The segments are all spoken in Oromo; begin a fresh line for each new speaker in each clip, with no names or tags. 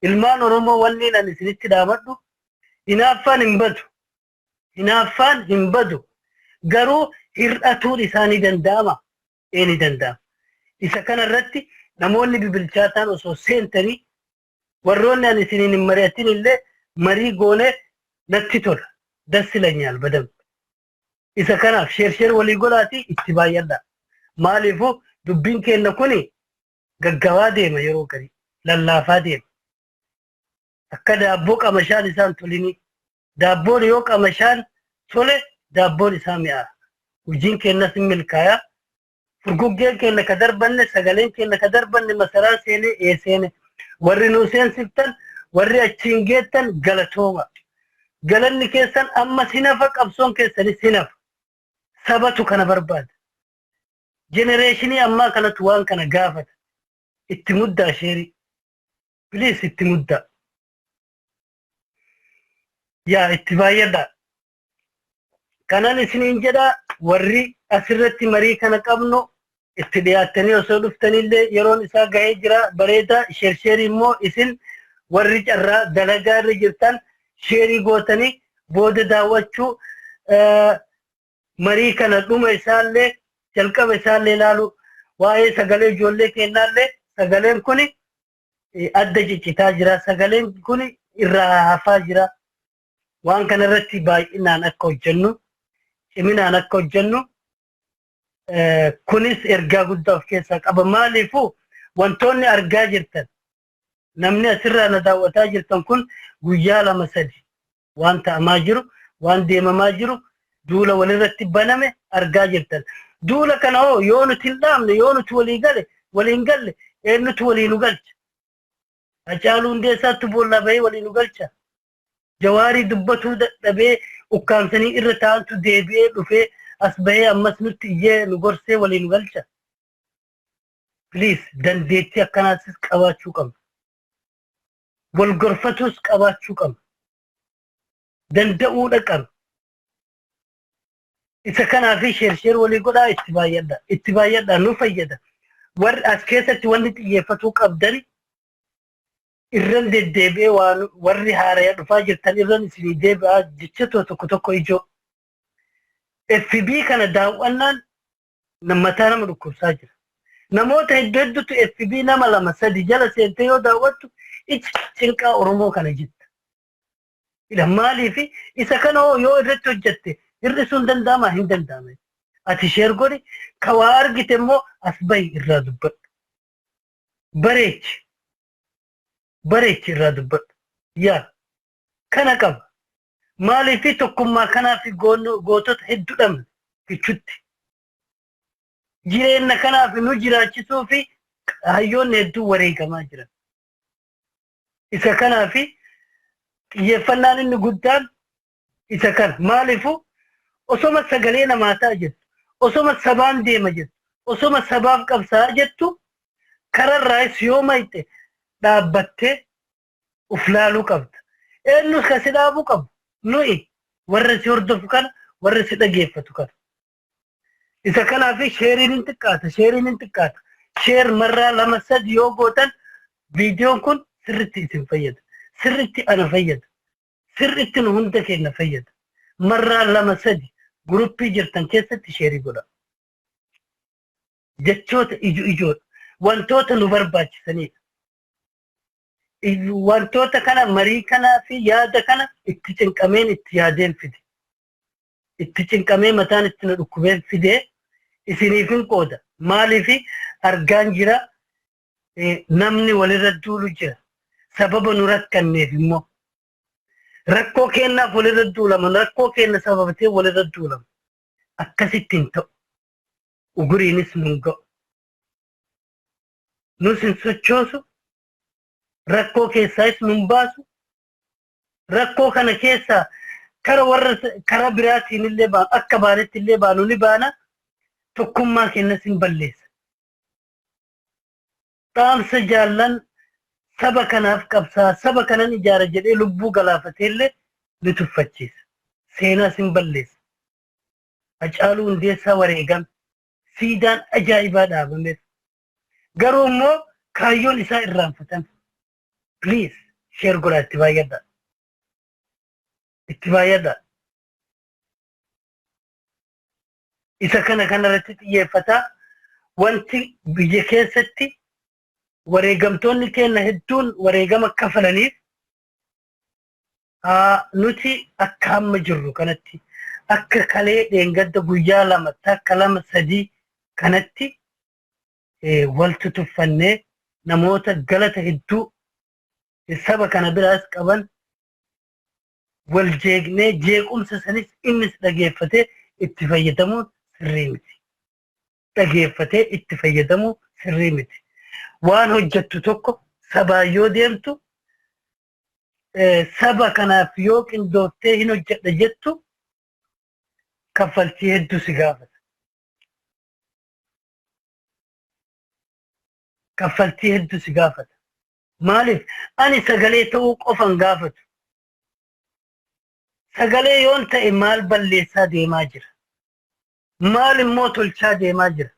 ilmaan Oromoo wanni nan isinitti dhaamadhu hinaaffaan hin badu garuu hir'atuun isaanii danda'ama ni danda'ama. Isa kana irratti namoonni bibilchaataan osoo seentanii warroonni ani isiniin hin mari'atin illee marii goonee natti tola dassi lanyaal badam. Isa kanaaf sheer walii godhaatii itti baay'adha. Maaliifuu dubbiin keenya kuni gaggawaa deema yeroo garii lallaafaa deema. Akka daabboo qamashaan isaan tolini. Daabboon yoo qamashaan tole daabboon isaa mi'aa. Hojiin keenyas hin milkaaya. Furguggeen keenya ka darbanne sagaleen keenya ka darbanne masaraa seenee seene. Warri nu seensiftan warri achiin geettan galatooma. Galanni keessan amma sinafa qabsoon keessanis sinafa. Sabatu kana barbaada. Genereeshinii ammaa kanatu waan kana gaafata. Itti muddaa sheerii. Please itti muddaa. Yaa itti baay'adha. Kanan isiniin jedha warri asirratti marii kana qabnu itti dhiyaattanii osoo dhuftanillee yeroon isaa gahee jira bareeda sheerii immoo isin warri carraa dalagaa irra jirtan sheerii gootanii booda daawwachuu marii kana dhuma isaallee jalqaba isaallee ilaalu waa'ee sagalee ijoollee kennaallee sagaleen kuni adda ciccitaa jira sagaleen kuni irraa hafaa jira waan kana irratti baay'inaan akka hojjennu ciminaan akka hojjennu kunis ergaa guddaa of keessaa qaba. Maaliifuu wantoonni argaa jirtan namni asirraa na daawwataa jirtan kun guyyaa 2-3 waan ta'amaa jiru waan deemamaa jiru duula walirratti baname argaa jirtan. Duula kana hoo yoo nuti hin dhaamne yoo nuti waliin galle eenyutu waliin nu galcha? Hacaaluu Hundeessaatti boollaa bahee waliin nu galcha. Jawaarii dubbatuu dadhabee ukkaamsanii irra taa'antu deebi'ee dhufee as bahee ammas nutti iyyee nu gorsee waliin nu galcha. Please dandeettii akkanaasis qabaachuu qabna. Wal gorfatuus qabaachuu qabna. Danda'uudha qabna. Isa kanaafi sheer walii godhaa itti baay'adha nu fayyada. Warri as keessatti wanni xiyyeeffatuu qabdani irran deddeebi'ee waan warri haaraya dhufaa jirtan irran isinii deebi'aa jecha tokko ijoo. FB kana daawwannaan mataa nama dhukkubsaa jira. Namoota hedduutu FB nama 2-3 jala seentee yoo daawwattu cinqaa Oromoo kana jirta. Maaliifi isa kana yoo irratti hojjette hir'isuun danda'ama hin danda'ame. Ati sheer godhi ka waa argite immoo as bahi irraa dubbadhu. Bareechi irraa dubbadhu. Yaa kana qaba. Maaliifi tokkummaa kanaafi gootota hedduu dhabne fichutti. Jireenya kanaafi nu jiraachisuu fi hayyoonni hedduu wareegamaa jiran. Isa kanaafi xiyyeeffannaan inni guddaan isa kana. Maaliifuu osoma sagalee namaa ta'a jettu, osoma sabaan deema jettu, osoma sabaaf qabsaa jettu kararraayis yoo mayxe dhaabbattee uf laaluu qabda. Eenyus kasi dhaabuu qabu. Nuyi warra si hordofu kana warra si dhageeffatu kana. Isa kanaafi sheeriin hin xiqqaata. Sheer marraa 2-3 yoo gootan viidiyoon kun sirritti isin fayyada. Sirritti ana fayyada. Sirritti nu hunda keenya fayyada. Marraa 2-3 guruppii jirtan keessatti sheerii godha. Jechoota ijoodha. Wantoota nu barbaachisanidha. Wantoota kana marii kanaa fi yaada kana itti cinqameen itti yaadeen fide. Itti cinqamee mataan itti na dhukkubeen fidee isiniif hin qooda. Maaliifi argaan jira namni walirra duulu jira. Sababa nu rakkanneef immoo. Rakkoo keenyaaf walirra duulama. Rakkoo keenya sababatee walirra duulama. Akkasitti hin ta'u. Uguriinis nun ga'u. Nus hin sochoosu. Rakkoo keessaayis nun baasu. Rakkoo kana keessaa karaa biraatiin illee baanu akka baanetti illee baanu ni baana. Tokkummaa keenyas hin balleessa. Dhaamsa jaallan saba kanaaf qabsaa saba kanan ijaara jedhee lubbuu galaafatee illee ni tuffachiisa. Seenaas hin balleessa. Hacaaluu Hundeessaa wareegame. Siidaan ajaa'ibaa dhaabameef. Garuu immoo kaayyoon isaa irraanfatame. Please sheer godhaa itti baay'adha. Isa kanarratti xiyyeeffataa wanti biyya keessatti wareegamtoonni keenya hedduun wareegama kafalaniif nuti akka amma jirru kanatti akka kalee dheengadda guyyaa lama takka lama sadii kanatti waltu tuffannee namoota galata hedduu saba kana biraas qaban wal jeeqnee jeequmsa sanis innis dhageeffatee itti fayyadamuun sirrii miti. Dhageeffatee itti fayyadamuu sirrii miti. Waan hojjettu tokko sabaa yoo deemtu saba kanaaf yoo qindooftee hin hojjedha jettu kaffaltii hedduu si gaafata. Kaffaltii hedduu si gaafata. Maaliif ani sagalee ta'uu qofan gaafatu. Sagalee yoon ta'e maal balleessaa deemaa jira. Maal immoo tolchaa deemaa jira.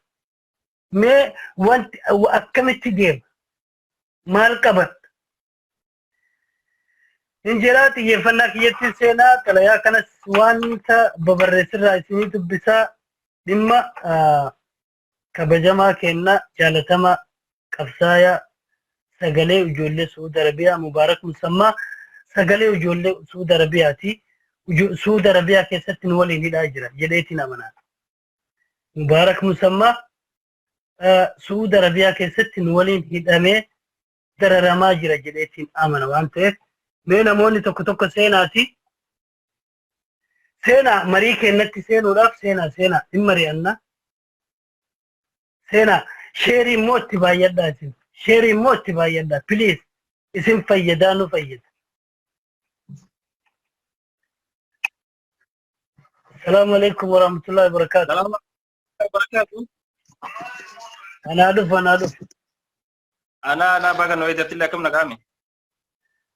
Mee wanti akkamitti deema. Maal qabatta. Injiraa xiyyeeffannaa kiyyatti seenaa xalayaa kanas wanta babarreessirraa isinii dubbisaa dhimma kabajamaa kennaa jaalatamaa qabsaayaa sagalee ijoollee Suudi Arabiyaa Mubaarak Musammaa sagalee ijoollee Suudi Arabiyaati. Suudi Arabiyaa keessatti nu waliin hidhaa jira jedheetiin amanaa. Mubaarak Musammaa Suudi Arabiyaa keessatti nu waliin hidhamee dararamaa jira jedheetiin amana waan ta'eef mee namoonni tokko seenaati. Seenaa marii kennatti seenuudhaaf seenaa hin mari'annaa. Seenaa sheerii immoo itti baay'adhaa isin. Sheerii immoo itti baay'adhaa. Please isin fayyadaa nu fayyada. السلام عليكم ورحمة الله وبركاته.
السلام عليكم وبركاته.
أنا أدف.
أنا بقى نويت أتلا كم نقامي.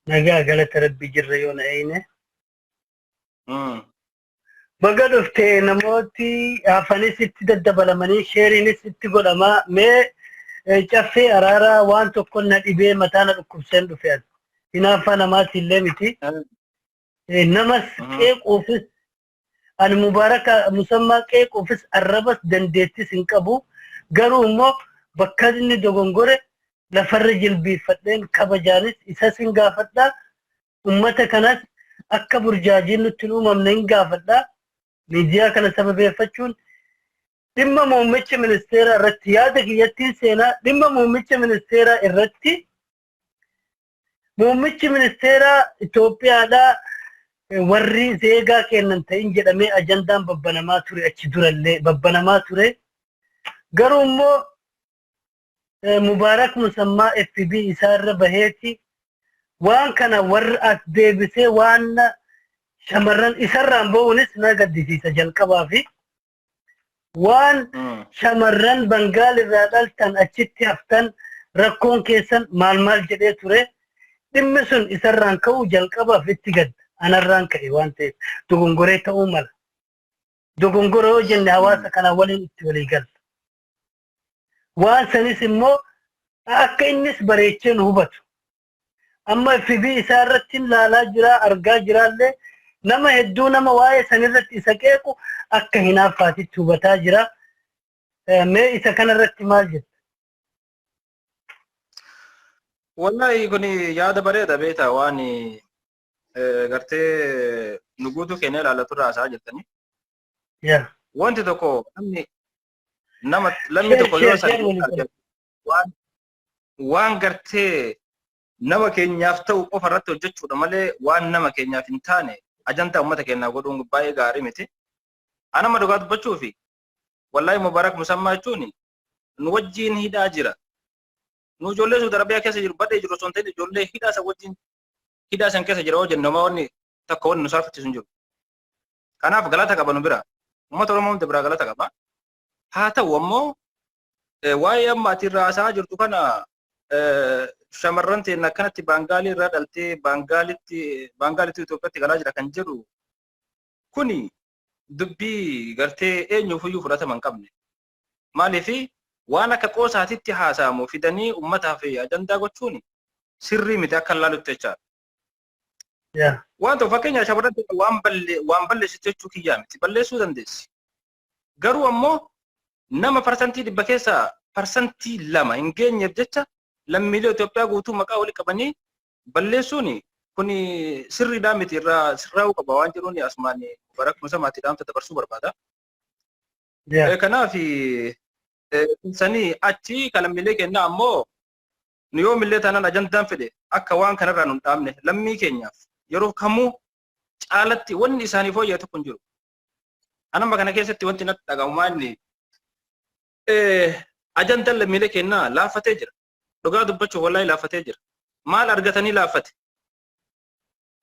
نجا قالت ربي جريون عينه. بقى دفتي نموتي عفاني ستي دبل مني شيري ستي قول ما جافي أرارا وان تكون نبي متانا الكوسين دفيان. هنا فانا ما تلمتي. نمس كيف أوفيس أنا مبارك مسمى كيك وفيس الربس دنديتي سنكابو قالوا مو بكادني دوغونغوري لفرج البيفتين كبجانس إساسين قافتا أمتا كانت أكا برجاجين نتلو ممنين قافتا ميديا كان سبب يفتشون دمما موميتش من السيرة الرتيادة يتي سينا دمما موميتش من السيرة الرتي موميتش من السيرة إثيوبيا دا warri zeegaa kennan ta'in jedhamee ajandaan babbanamaa ture achi durallee babbanamaa ture. Garuu immoo Mubaarak Musammaa FB isaarra baheeti waan kana warri as deebisee waan shamarran isarraan bo'uunis na gaddisiisa jalqabaa fi waan shamarran Bangaal irraa dhaltan achitti haftan rakkoon keessan maal jedhee ture dhimmi sun isarraan ka'uu jalqabaaf itti gadda. أنا الرانك إيوانتي دوغونغوري تأمل دوغونغوري جن هواسا كان ولي قال وان سنسمو أكا إنس بريتشن هبتو أما في بي سارتين لا جرا أرقا جرا لي نما هدو نما واي سنرت إساكيكو أكا هنا فاتي توبتا جرا مي إسا كان الرت مالجد
والله يقولي يا بريدة بيتا واني gartee nuguutu keenya ilaalatu raasaa jirtanii. Wanti tokko lammi tokko yoo san waan gartee nama keenyaaf ta'u qofa irratti hojjechuudha malee waan nama keenyaaf hin taane ajantaa uummata keenyaa godhuun baay'ee gaarii miti. Anama dhugaa dubbachuu fi wallahi Mubaarak Musammaa jechuun nu wajjin hidhaa jira. Nu ijoollee Suudi Arabiyaa keessa jiru badee jiru osoo hin ta'in ijoollee hidhaa isa wajjin hidhaa san keessa jira wajjin namoonni takka wanni nu sarfachiisu hin jiru. Kanaaf galata qaba nu bira. Uummata Oromoo hundi biraa galata qaba. Haa ta'u ammoo waa'ee amma ati raasaa jirtu kana shamarran ta'een akkanatti Baangaalii irraa dhaltee Baangaalitti Itoophiyaatti galaa jira kan jedhu kuni dubbii gartee eenyuufiyyuu fudhatama hin qabne. Maaliifi waan akka qoosaatitti haasa'amu fidanii uummataa fi ajandaa gochuun sirrii miti akka laalutti jechaadha.
yaa
Wanta fakkeenya shamarratti waan balleessitu jechuu kiyyaa miti balleessuu dandeessi. Garuu ammoo nama parsantii dhibba keessaa parsantii 2 hin geenyeef jecha lammiilee Itoophiyaa guutuu maqaa walii qabanii balleessuun kun sirriidhaa miti irraa sirraa'uu qaba waan jedhuun asumaan Mubarak Musamaatti dhaamsa dabarsuu barbaada. Kanaaf sanii achi lammiilee keenya ammoo nu yoo millee taanaan ajandaan fedhe akka waan kanarraa nu dhaabne lammii keenyaaf yeroo kamuu caalatti wanni isaanii fooyya'e tokko hin jiru. Anama kana keessatti wanti natti dhagahamu maali? Ajandaan lammiilee keenyaa laaffatee jira. Dhugaa dubbachuuf wallahi laaffatee jira. Maal argatanii laaffate?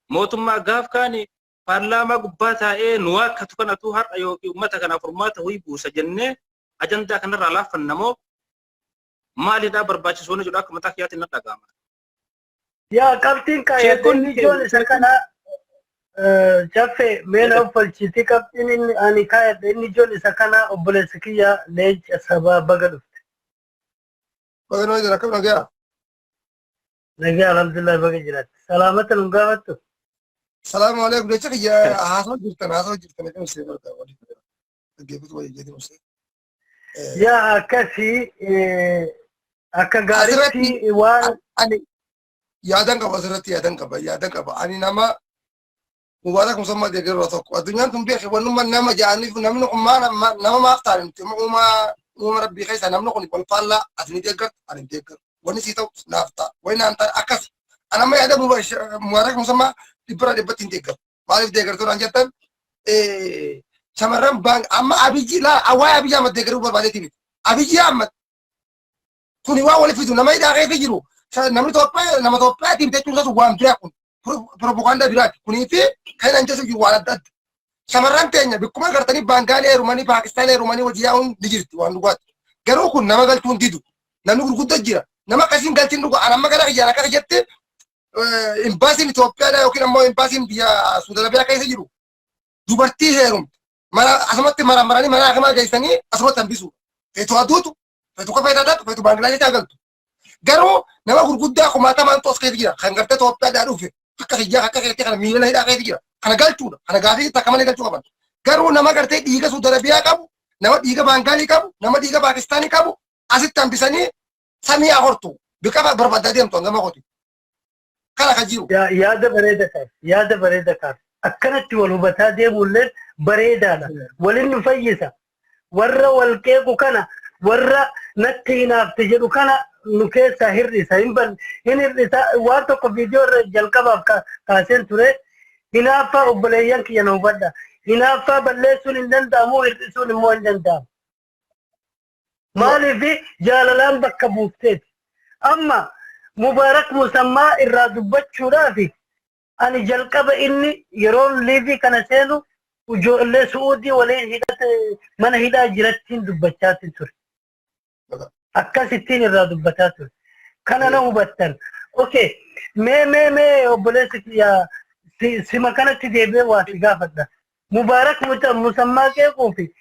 Mootummaa gaaf kaani paarlaamaa gubbaa taa'ee nu akkatu kanatu har'a yookiin uummata kanaaf furmaata ho'i buusa jennee ajandaa kanarraa laaffanna moo maalidhaa barbaachisu waan jedhu akka mataa kiyyaatiin natti dhagahama.
Yaa qabxiin qayyadanii ijoon isa kana Jaffe meela uffalchiitii qabxiin inni ani kaayadhe inni ijoon isa kana obboleessi kiyya leenca sabaa baga dhufte.
Baga noo jira akkam nagaa?
Nagaa alhamdulillah baga jiraatti. Salaamata nu gaafattu.
Salaamu alaikum jecha kiyya haasoo jirtan jedhamu see barka wali dhaggeeffatu wayii jedhamu see.
Yaa akkasii akka gaariitti waan
ani yaadan qaba ani nama Mubarak Musammaa deeggaruu tokko addunyaan tun beekee wannummaa nama ja'aniif namni kun nama maaf ta'an miti uuma rabbii keessa namni kun wal faallaa asni deeggartu ani deeggaru wanni sii ta'u naaf ta'a wanni naan ta'a akkas anamma yaada Mubarak Musammaa dhibbatti hin deeggaru maaliif deeggartuu naan jettan shamarran baan amma abiyyi laa awwaay abiyyi amma deeggaruu barbaadeeti miti abiyyi amma kuni waa waliif fidu nama hidhaa keessa jiru namni nama Itoophiyaatiin jechuun isaatu waan biraa kun propaganda biraati kunii fi kan an jesu jiru waan adda adda shamarran teenya bikkuma gartanii Baangaalee heerumanii Paakistaan heerumanii hojii yaa'uun ni jirti waan dhugaati garuu kun nama galchuun didu namni gurguddaa jira nama akkasiin galchiin dhuga anamma gara kiyyaan akkasa jette imbaasiin Itoophiyaadha yookiin ammoo imbaasiin biyya Suudi Arabiyaa keessa jiru dubartii heerumte mana asumatti maranii mana hakimaa geessanii asumatti hambisuu feetu aduutu feetu kophee dhadhaatu feetu Baangilaadesh agaltu garuu nama gurguddaa kumaatamaan tos keessa jira kan gartee Itoophiyaadhaa dhufe akka hijaa akka keetti kana miila hidhaa keessa jira kana galchuudha kana gaafii takka malee galchuu qaban garuu nama gartee dhiiga Suudi Arabiyaa qabu nama dhiiga Baangaalii qabu nama dhiiga Paakistaanii qabu asitti hambisanii samii ahortu biqaba barbaadaa deemtu gama kooti kana kan jiru.
Yaada bareeda kaas akkanatti wal hubataa deemuullee bareedaadha waliin nu fayyisa warra wal qeequ kana warra natti hinaafte jedhu kana nu keessaa hir'isa hin hir'isa waan tokko viidiyoo irra jalqabaaf kaaseen ture hinaaffaa obboleeyyan kiyya na hubadha hinaaffaa balleessuun hin danda'amu hir'isuun immoo hin danda'amu maaliif jaalalaan bakka buufteeti amma Mubarak Musammaa irraa dubbachuudhaaf ani jalqaba inni yeroon liivii kana seenu ijoollee Suudii waliin hidhate mana hidhaa jirattiin dubbachaatti ture akkasittiin irraa dubbataa ture kana na hubattan okay mee obboleessi kiyya sima kanatti deebi'ee waa si gaafadha Mubarak Musammaa qeequufi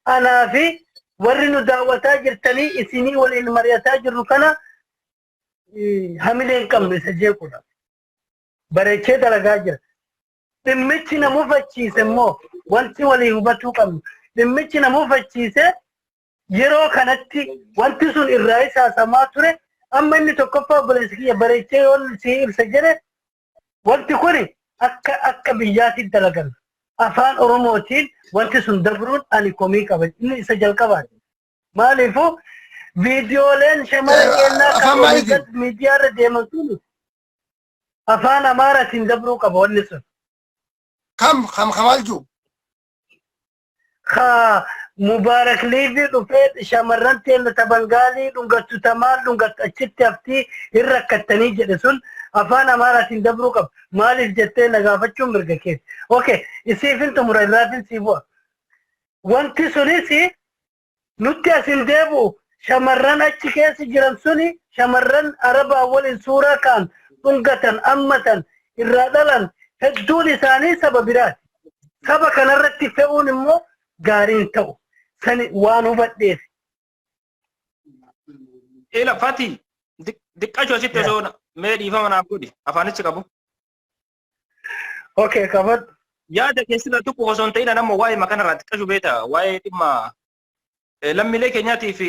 anaa fi warri nu daawwataa jirtanii isinii waliin mari'ataa jirru kana hamileen qabnu isa jeequudha bareechee dalagaa jira dhimmichi na mufachiise immoo wanti walii hubatuu qabnu dhimmichi na mufachiise yeroo kanatti wanti sun irraa isaasamaa ture amma inni tokkoffaa obboleessi kiyya bareechee yoon sii ibsa jedhe wanti kun akka biyyaatiin dalagan afaan Oromootiin wanti sun dabruun ani komii qaba inni isa jalqabaati maaliifuu viidiyooleen shamara kennaa kan miidiyaarra deeman sun afaan Amaaraatiin dabruu qaba wanni sun
Kamal jiru
Mubarak liivii dhufee shamarran teenya Bangaalii dhungattu tamaan dhungattu achitti haftii hin rakkattanii jedhe sun afaan Amaaraatiin dabruu qaba maaliif jettee na gaafachuun mirga keessa okay isiifin xumura irraatiin sii bu'a wanti sunis nutti asin deebi'u shamarran achi keessa jiran suni shamarran Arabaa waliin suuraa kaan dhungatan ammatan irraa dhalan hedduun isaanii saba biraati saba kanarratti fe'uun immoo gaariin ta'u sani waan hubadheef
Ila Fati diqqachuu asitti osoo mee dhiifama naaf godhi afaanichi qabu.
اوكي كفت
yaada keessatti tokko osoo hin ta'in nama waa'ee makana irratti qashu beeta waa'ee dhimma lammiilee keenyaatii fi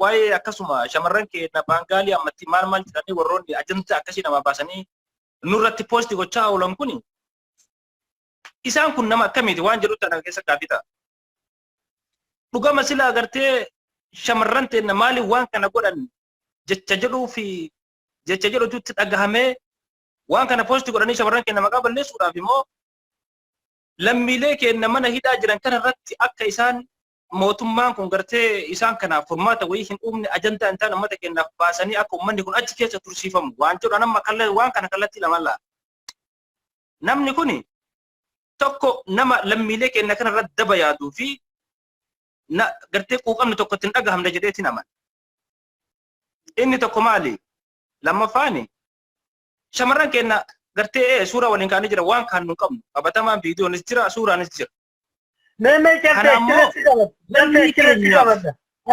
waa'ee akkasuma shamarran keenya baangaalii ammatti maal maal jedhanii warroonni ajandaa akkasii nama baasanii nurratti poosti gochaa oolan kun isaan kun nama akkamiiti waan jedhu tana keessa gaaffii ta'a. Dhugama sila agartee shamarran teenya maali waan kana godhan jecha jedhuu fi jecha jedhututti dhagahamee waan kana poosti godhanii shamarran keenya maqaa balleessuudhaaf immoo lammiilee keenya mana hidhaa jiran kana irratti akka isaan mootummaan kun gartee isaan kanaaf furmaata wayii hin uumne ajandaa hin taane uummata keenyaaf baasanii akka uummanni kun achi keessa tursiifamu waan jedhu nama waan kana kallattii lama laa. Namni kun tokko nama lammiilee keenya kana irratti daba yaaduu fi gartee quuqamni tokko ittiin dhagahamne jedheeti naman. Inni tokko maali? Lammaffaani shamarran keenya gartee suuraa waliin kaanii jira waan kan nu qabnu qabatamaan viidiyoonis jira suuraanis jira.
Mee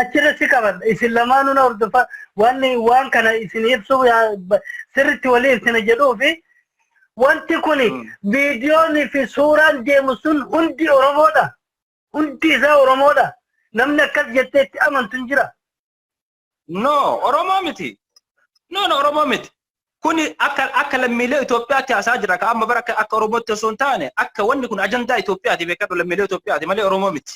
achirratti qabadha isin lamaanuu na hordofa waan kana isin ibsu sirriitti walii ibsina jedhuu fi wanti kun viidiyoonii fi suuraan deemu sun hundi Oromoodha. Hundi isaa Oromoodha. Namni akkas jettee itti amantu hin jira.
No, Oromoo miti. No, Oromoo miti. Kuni akka lammiilee Itoophiyaatti haasaa jira ka amma bara akka Oromootti osoo hin taane akka wanni kun ajandaa Itoophiyaati beekadhu lammiilee Itoophiyaati malee Oromoo miti.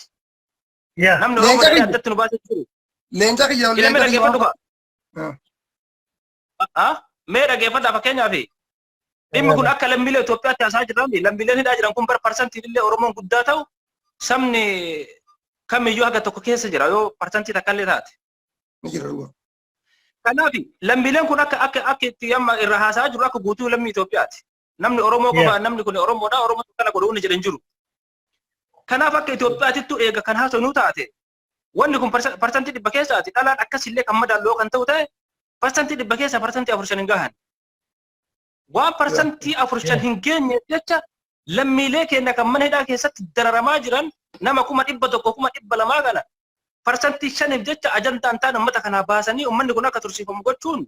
Namni Oromoo ta'ee addatti nu baasee jiru.
Leenca kiyya
Ilmi dhaggeeffadhu ba? Mee dhaggeeffadhaa fakkeenyaaf dhimmi kun akka lammiilee Itoophiyaatti haasaa jiran lammiileen hidhaa jiran kun bara parsantiin illee Oromoon guddaa ta'u sabni kamiyyuu haga tokko keessa jira yoo parsantii takka illee taate. Kanaaf lammiileen kun akka itti amma irra haasaa jiru akka guutuu lammii Itoophiyaati. Namni Oromoo qofa namni kun Oromoodha Oromoo kana godhuun jedhan jiru. Kanaaf akka Itoophiyaatittu eega kan haasofnu taate wanni kun parsantii dhibba keessaati dhalaan akkasillee kan madaaloo kan ta'u ta'e parsantii dhibba keessa parsantii 4 hin gahan. Waan parsantii 4 hin geenye jecha lammiilee keenya kan mana hidhaa keessatti dararamaa jiran nama 100,000 200,000 kana parsantii 5 jecha ajandaa hin taane uummata kanaa baasanii uummanni kun akka tursiifamu gochuun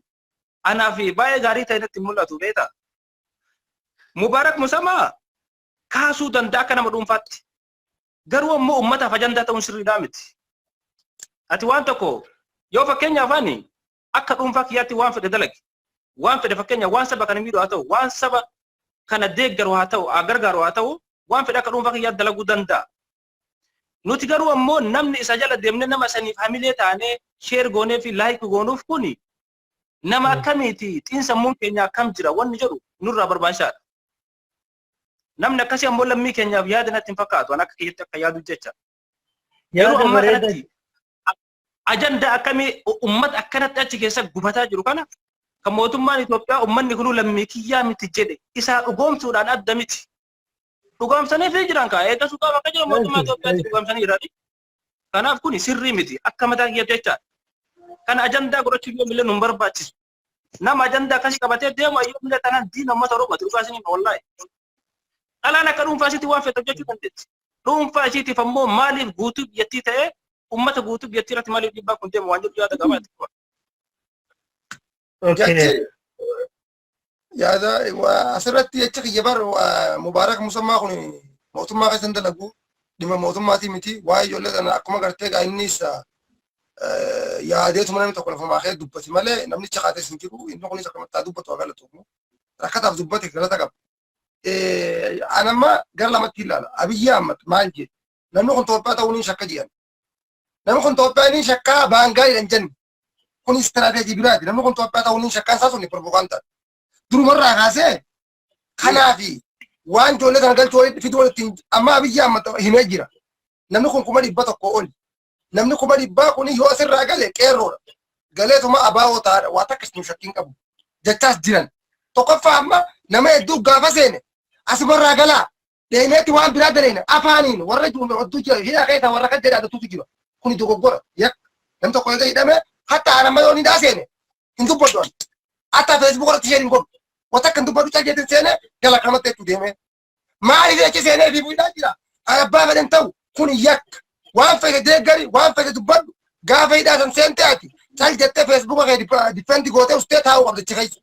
anaa fi baay'ee gaarii ta'e natti mul'atu beeta. Mubaarak Musamaa kaasuu danda'a akka nama dhuunfaatti. Garuu ammoo uummataaf ajandaa ta'uun sirriidhaa miti. Ati waan tokko yoo fakkeenyaaf ani akka dhuunfaa kiyyaatti waan fedhe dalagi. Waan fedhe fakkeenya waan saba kana miidhu haa ta'u waan saba kana deeggaru haa ta'u gargaaru haa ta'u waan fedhe akka dhuunfaa kiyyaatti dalaguu danda'a. Nuti garuu ammoo namni isa jala deemne nama saniif hamilee taanee sheer goonee fi laayik goonuuf kuni nama akkamiiti xiinsammuun keenya akkam jira wanni jedhu nurraa barbaachisaadha. Namni akkasii ammoo lammii keenyaaf yaada natti hin fakkaatu an akka kiyyatti akka yaadu jecha. Yeroo ammaa kanatti ajandaa akkamii uummata akkanatti achi keessa gubataa jiru kana kan mootummaan Itoophiyaa uummanni kunuu lammii kiyyaa miti jedhe isaa dhugoomsuudhaan adda miti. Dhugoomsanii fi jiran kaa eegas dhugaa bakka jiru mootummaa Itoophiyaatti dhugoomsanii jirani. Kanaaf kuni sirrii miti akka mataa kiyyaatti jechaadha. Kana ajandaa godhachuuf yoo millee nu hin barbaachisu. Nama ajandaa akkasii qabatee deemu ayyuu millee tanaan diina uummata Oromooti dhugaa isinii wallaahi. Dhalaan akka dhuunfaa isiitti waan fedhe hojjechuu dandeetti. Dhuunfaa isiitiif ammoo maaliif guutuu biyyattii ta'ee uummata guutuu biyyattii irratti maaliif dhiibbaa kun deemu waan jedhu yaada qabaatti.
Yaada asirratti jecha kiyya bar Mubaarak Musamaa kun mootummaa keessan dalagu dhimma mootummaatii miti waa'ee ijoollee kana akkuma gartee gaa innis yaadeetuma namni tokko lafa maakee dubbati malee namnicha kaates hin jiru inni kunis akka mattaa dubbatu waa galatu rakkataaf dubbate galata qaba. Anamma gara lamatti ilaala Abiyyi Ahmad maal jedhe namni kun Itoophiyaa ta'uu ni shakka jedhan namni kun Itoophiyaa ni shakkaa baangaaliidhaan jenni kun istiraatejii biraati namni kun Itoophiyaa ta'uu ni shakkaa isaa sun propaganda durumarraa kaasee kanaafi waan ijoollee kana galchuu fiduu walitti amma Abiyyi Ahmad himee jira namni kun 100,000 oli namni 100,000 kun yoo asirraa gale qeerroodha galeetuma abaa'oo taa'aadha waa takka isin shakkiin qabu jechaas jiran tokkoffaa amma nama hedduu gaafa seene asumarraa galaa deemeetti waan biraa daleena afaaniin warra jiru jira hidhaa keessa warra kan jedhaatutu jira kun dogoggora yak namni tokko eega hidhame hatta anamma yoo hidhaa seene hin dubbaddu hatta feesbuuk irratti isheen hin godhu wata kan dubbaddu caljeetin seene gala kanatti jechu deeme maaliif jechi seenee fi hidhaa jira abbaa fedhan ta'u kun yak waan fedhe deeggari waan fedhe dubbaddu gaafa hidhaa san seente ati cal jettee feesbuuka kee difendi gootee ustee taa'uu qabda jechi keessa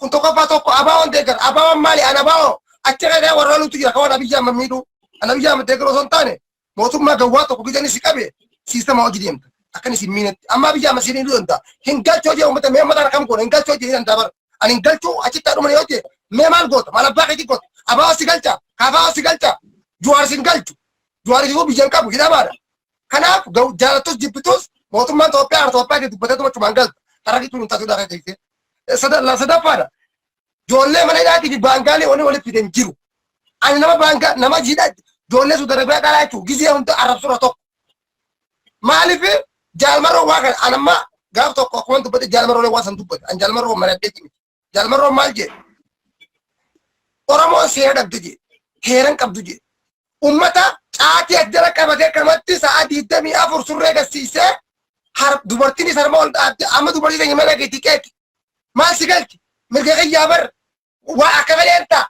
kun tokkoffaa tokko abaa'oon deeggar abaa'oon maali an abaa'oo أتجاه ورا لو تجي أخوان أبي جام ميدو أنا أبي جام تقرأ سنتانه موتوم ما جواتو كوكيدا نسيكابه سيستم أو جديم أكن سيمينة أما أبي جام سيني لو أنت هنقال توجي أو متى ما أنا كم كون هنقال توجي أنت بار أنا هنقال تو أشي تارو من يوجي ما مال قط ما لباقي دي قط أبا سيقالتا كافا سيقالتا جوار سيقالتو جوار يجوا بيجان كابو كده بار كناف جو جالتوس جبتوس موتوم ما توبيا دي بدأت ما تمانجل ترى كي تقول تاسو داخل كيسه صدا لا صدا فادا جولة من هنا تيجي بانغالي ولا في دنجيرو أنا نما بانغا نما جيدا جولة سودة بيا كلا يشوف جزية هم عرب سورة توك ما ألفه جالمرو واقع أنا ما قاف توك كون تبدي جالمرو له واسن تبدي أن جالمرو ما نديتني جالمرو مالجي أورامو سيهدك تجي هيرن كم تجي أمتا آتي أجرا كمتى كمتى ساعة دمي أفور سورة كسيسة harap dubartiin isa nama amma dubartii tanya mana keetii keeti maal si galchi mirga qayyabar waa akka baleenta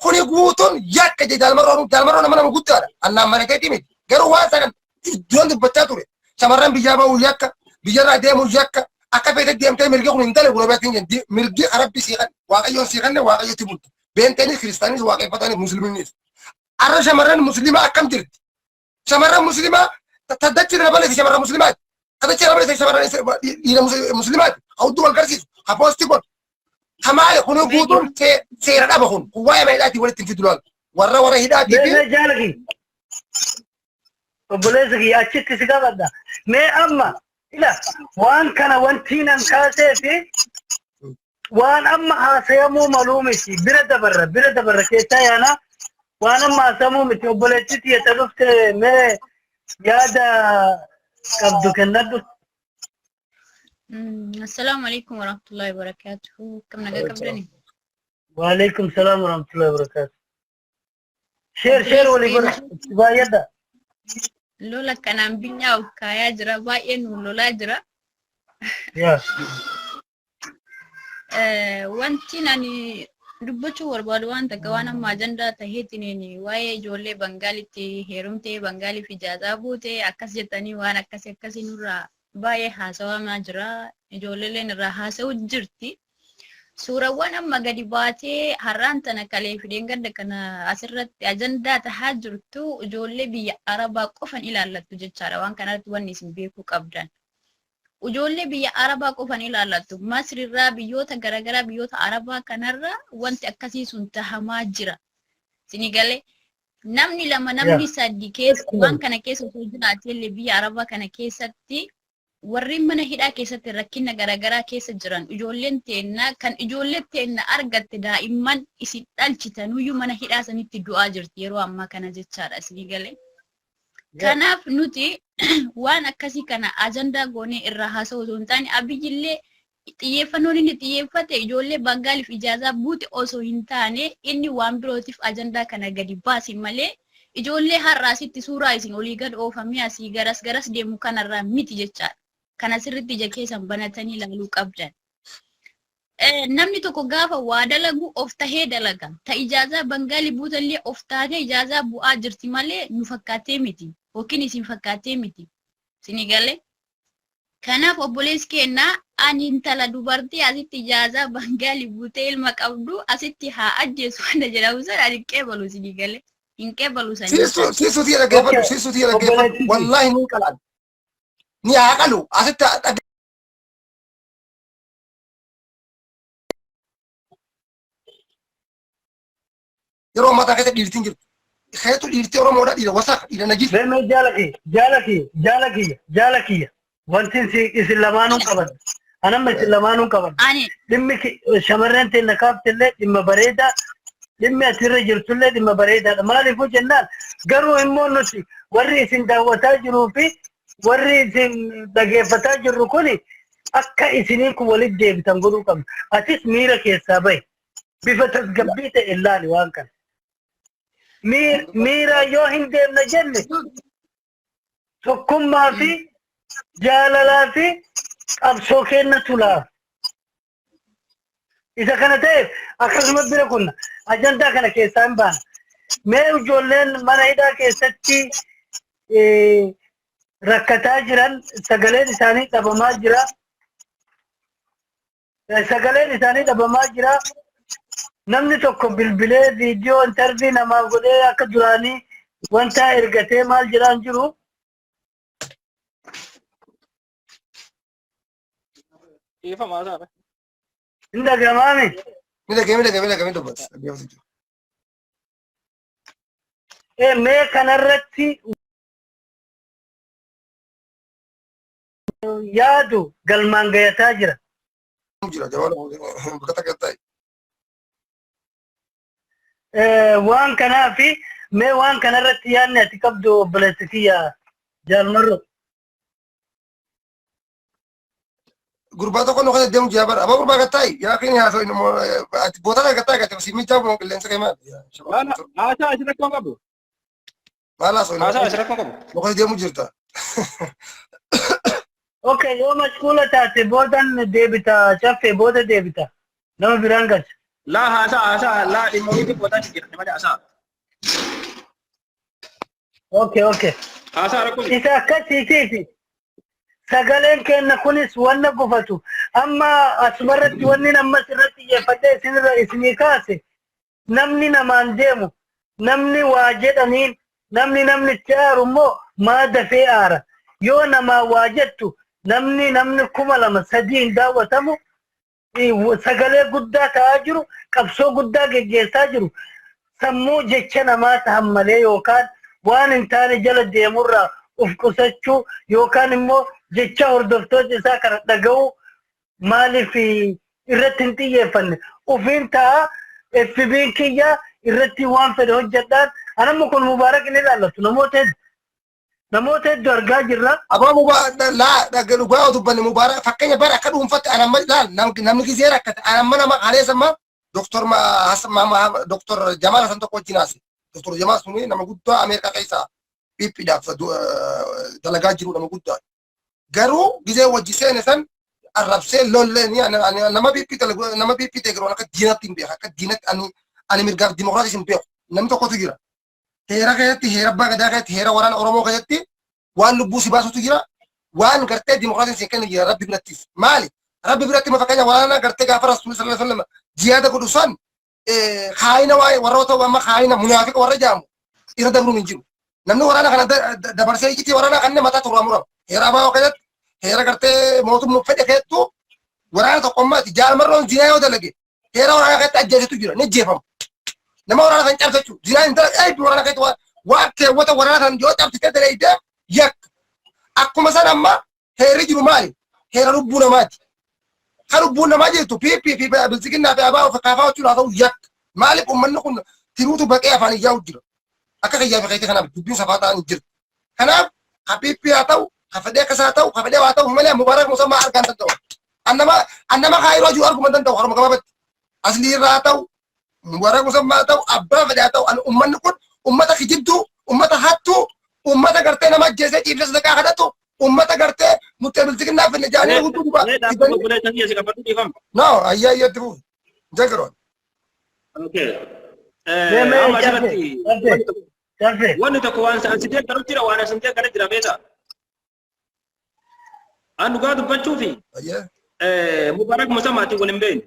kuni guutuun yakka je jaalmaroo nama nama guddaadha annaan mana keetii miti garuu waan sagan iddoon dubbachaa ture shamarran biyyaa ba'uu yakka biyyarraa deemuu yakka akka feete deemtee mirgi kun hin tale gurabaatiin jenti mirgi arabbi siiqan waaqayyoon siiqanne waaqayyooti bultu beenteenis kiristaanis waaqeffatanis musliimiinis arra shamarran musliimaa akkam jirti shamarran musliimaa taddachi dabalee fi shamarran musliimaati هذا شيء ربنا يسمى إلى مسلمات أو دول كرسيس هبوستيكون هماي خنو بودون سيرنا بخون هو ما يلاتي ولا تنفيدلون ورا هداتي
ما جالكي بوليسكي أشيك سكابدا ما أما إلا وان كان وانتينا كاسيتي وان أما هاسيمو معلومتي برد برا كيتا أنا وان أما سمو متي بوليسكي يتلفت ما يادا كابدو كندو
السلام عليكم ورحمة الله وبركاته كم نجا كبرني
وعليكم السلام ورحمة الله وبركاته شير ولي بايدا
لولا كان عم بينيا وكايا جرا باين ولولا جرا
يا
وانتي ناني dubbachuu barbaadu waan takka waan amma ajandaa taheetiniin waa'ee ijoollee Bangaalitti heerumtee Bangaaliif ijaazaa buutee akkas jettanii waan akkasii nurraa baay'ee haasawamaa jira. Ijoolleen irraa haasa'u jirti. Suurawwan amma gadi baatee har'aan tana kalee fideen gadda kana asirratti ajandaa tahaa jirtu ijoollee biyya Arabaa qofan ilaallattu jechaadha. Waan kanatti wanni isin beekuu qabdan. Ijoollee biyya Arabaa qofan ilaallattu. Masrirraa biyyoota garaagaraa biyyoota Arabaa kanarra wanti akkasii sun tahamaa jira. Sinigalee namni lama namni sadii keessa waan kana keessa osoo jiraatellee biyya Arabaa kana keessatti warri mana hidhaa keessatti rakkina garaagaraa keessa jiran ijoolleen teenna kan ijoollee teenna argatte daa'imman isin dhalchitanuyyuu mana hidhaa sanitti du'aa jirti yeroo ammaa kana jechaadha. Sinigalee kanaaf nuti waan akkasii kana ajandaa goonee irraa haasa'u osoo hin taane abiyyillee xiyyeeffannoon inni xiyyeeffate ijoollee Bangaaliif ijaazaa buute osoo hin taane inni waan birootiif ajandaa kana gadi baasin malee ijoollee har'aasitti suuraa isin olii gad oofamee asii garas deemu kanarraa miti jechaadha. Kana sirriitti ija keessan banatanii ilaaluu qabdan. Namni tokko gaafa waa dalagu of tahee dalaga. Ta ijaazaa Bangaalii buutallee of taatee ijaazaa bu'aa jirti malee nu fakkaatee miti. Yookiin isin fakkaatee miti. Sinigalee. Kanaaf obboleessi keenna ani intala dubartii asitti ijaazaa Bangaalii buutee ilma qabdu asitti haa ajjeesu wanta jedhamu sana ani qeebalu sinigalee. Hin qeebalu sanii.
Siisu tiira geeffadhu wallaahi ni qalaan. Ni haa qalu asitti yeroo mataa keessa dhiirtiin jirtu. Keetu dhiirtii Oromoodha dhiira wasaa dhiira najis.
Beemee jaalakiyya. Wanti isin lamaanuu qaban. Anamma isin lamaanuu qaban. Dhimmi shamarreen teenna kaaftillee dhimma bareedaa. Dhimmi asirra jirtullee dhimma bareedaadha. Maaliifuu jennaan garuu immoo nuti warri isin daawwataa jiruu fi warri isin dhageeffataa jirru kuni akka isinii kun walitti deebitan godhuu qabna. Atis miira keessaa bahi. Bifa tasgabbii ta'e ilaali waan kana. Miira yoo hin deemne jenne tokkummaa fi jaalalaa fi qabsoo kennatu laa. Isa kana ta'eef akkasuma bira kunna ajandaa kana keessaa hin baana. Mee ijoolleen mana hidhaa keessatti rakkataa jiran sagaleen isaanii dhabamaa jira. Sagaleen isaanii dhabamaa jira. namni tokko bilbilee viidiyoo intarvii namaaf godhee akka duraanii wanta ergatee maal jedhaan jiru
Ifa maasaa be.
hin dhagamaami.
Mira que dubbata.
Mee kanarratti yaadu galmaan gayataa jira.
Jira jawala bakka takkatai.
Waan kanaafi mee waan kanarratti yaadni ati qabdu obboleessi kiyya jaalmarro.
Gurbaa tokko nuka deemu jira bara. Abaa gurbaa gattai. Yaa kini haasoo ati boota gattai gatte simichaa bu'uun qilleensa keemaa.
Haasaa asirratti waan qabu.
Maal haasoo?
Haasaa asirratti waan qabu.
Nuka deemu jirta.
Okay, yoo mashkuula taate boodan deebita caffee booda deebita nama biraan galcha.
Laa haasaa laa dhimma wayii boodaa jira dhimma haasaa.
Okay.
Haasaa rakkoon.
Isa akkasiitiifi sagaleen kenna kunis wanna gufatu amma asumarratti wanni nammas irratti xiyyeeffadhee isinii kaase namni namaan deemu namni waa jedhaniin namni caaru immoo maa dafee aara yoo namaa waa jettu namni 2,000 hin daawwatamu sagalee guddaa ta'aa jiru qabsoo guddaa geggeessaa jiru sammuu jecha namaa ta'an malee yookaan waan hin taane jala deemurraa uf qusachuu yookaan immoo jecha hordoftoota isaa kana dhaga'uu maaliif irratti hin xiyyeeffanne ufiin ta'a FB'n kiyya irratti waan fedhe hojjedhaan anamma kun mubaarak inni ilaallatu namoota hedduu argaa jirra.
Abaa laa dhugaa dubbanne mubaarak fakkeenya bara akka dhuunfatti anamma laal namni gisee rakkate anamma nama qaleessamma Dr. Jamal Hasan tokko wajjin haase. Dr. Jamal suni nama guddaa Ameerikaa keessaa dhiphiidhaaf dalagaa jiru nama guddaa. Garuu gisee wajji seene san arrabsee lollee nama biippii garuu akka diinatti hin beeku akka diinatti ani mirgaaf dimokiraatisi hin beeku namni tokkotu jira. Heera keessatti heera abbaa gadaa keessatti heera waraana Oromoo keessatti waan lubbuu si baasutu jira waan gartee dimokiraasiin si kenna jira rabbi birattis maali rabbi biratti ma fakkeenya waraana gartee gaafa rasuulli sallallahu alaihi wasallam jihaada godhu san haayina waa'ee warroota amma haayina munaafiqa warra jaamu irra dabruun hin jiru namni waraana kana dabarsee ijjitii waraana kanne mataa turraa murama heera abbaa keessatti heera gartee mootummaa fedhe keessattuu waraana tokkommaati jaalmarroon zinaa yoo dalage heera waraana keessatti ajjeesitu jira ni jeefama. Nama waraana kan cabsachu zinaa hin dalage waraana keessatti waan keewwata waraana kan yoo cabsite daleeyde yak akkuma san amma heerri jiru maali heera lubbuu namaati kan lubbuun namaa jirtu piippii fi bilisiginnaa fi abaa of kaafaa jechuun haa ta'u yak maaliif uummanni kun tiruutu baqee afaan iyyaa'u jira akka kiyyaa fi keetii kanaaf dubbiin safaa ta'an hin jirtu kanaaf ha piippii haa ta'u ha fedhee akkas haa ta'u ha fedhee haa ta'u malee mubaarak musammaa argaan danda'u annama kaayiroo jiru arguu danda'u haruma gabaabatti aslii irraa haa ta'u mubaarak musammaa haa ta'u abbaa fedhee haa ta'u uummanni kun uummata kijibduu uummata hattuu ummata gartee nama ajjeesee ciibsa sadaqaa kadhatu ummata gartee murtee bilisiginnaa fi jaanii gudduu gubaa. No, ayyaa itti fufu. Jagaroon.
Wanni tokko waan sa'ansitee garuu jira waan asintee gara jira beeta. An dhugaa dubbachuu fi mubaarak musammaatiin wal hin beekne.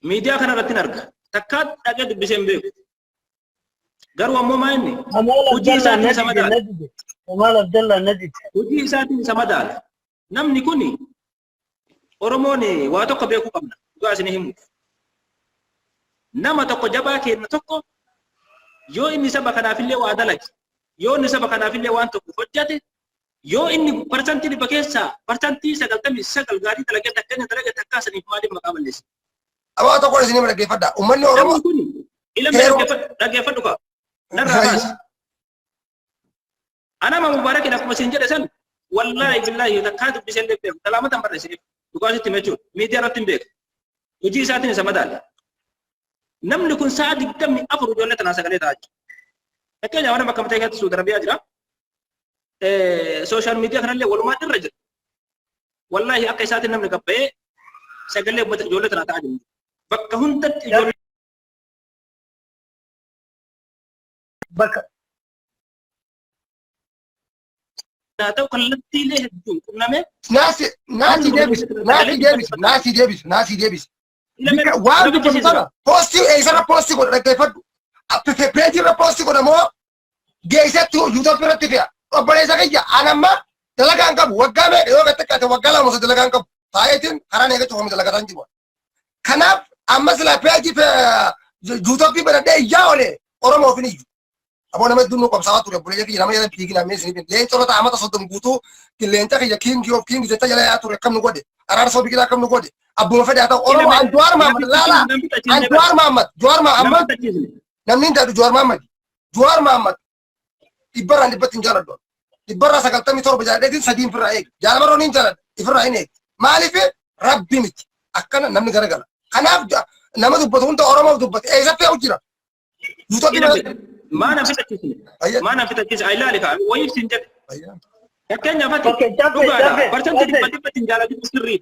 Miidiyaa kana irratti hin arga. Takkaa dhaqee dubbisee hin beeku. Garuu ammoo maa inni hojii isaatiin isa madaala. Hojii isaatiin isa madaala. Namni kun Oromoon waa tokko beekuu qabna. Dhugaa isin himu. Nama tokko jabaa kenna tokko yoo inni saba kanaafillee waa dalage, yoo inni saba kanaafillee waan tokko hojjate, yoo inni parsantii dhibba keessaa parsantii 99 gaarii dalagee takkanya dalage takkaa saniif maaliif maqaa balleessa?
Abaa tokko isin hima dhaggeeffadha. Uummanni Oromoo.
Namni kun ilma dhaggeeffadhu qaba. Narraas anama mubarakin akkuma isin jedhe san wallahi billahi takkaa dubbiseen beeku salaamatan barreessiniif dhugaasitti mechuudha miidiyaa irratti hin beeku hojii isaatiin isa madaala namni kun sa'a 24 ijoollee tanaa sagalee ta'aa jira fakkeenyaaf waan bakka matee keessatti Suudi Arabiyaa jira sooshaal miidiyaa kanallee walumaa irra jira wallahi akka isaatiin namni gabba'ee sagalee ijoollee tanaa ta'aa jiru bakka hundatti ijoollee
bakka
ta'u kallattiilee hedduun qunnamee
naasi deebis waan dubbatu sana poostii eessarra poostii godha dhaggeeffadhu. Peejirra poostii godhamoo geessatti yuutuubii irratti fe'a. Obboleessa kiyya anamma dalagaan qabu waggaa meeqa yoo gattaqqaate waggaa lama osoo dalagaan qabu taayetiin karaa neeqa cufamu dalagataan jiru. Kanaaf amma sila peejii yuutuubii banadhee iyyaa olee Oromoo fi iyyu. Aboo nama hedduu nu qabsaawaa ture obboleessa kiyya nama jedhan fiigina ammee isiniif leenca olotaa amata 30 guutuu leenca kiyya kiingii of kiingii jecha jala yaa ture akkam nu godhe araarsa biqilaa akkam nu godhe abbuma fedhe haa ta'u Oromoo an Jawaar Mahammad laala an Jawaar Mahammad namni hin Jawaar Mahammad Jawaar Mahammad dhibbarraan dhibbatti hin jaaladhu dhibbarraa 97 jaaladheetiin sadiin firraa eegi jaalamarroon hin jaaladhu ifirraa hin eegi maaliif rabbi miti akkana namni garagala kanaaf nama dubbatu hunda Oromoof dubbate eessatti haa jira
Mana fitachiisne aylaali kaa wayif sin jedhe. Fakkeenyaaf ati dhugaadha parsantii dhibbatti hin jaalatu sirrii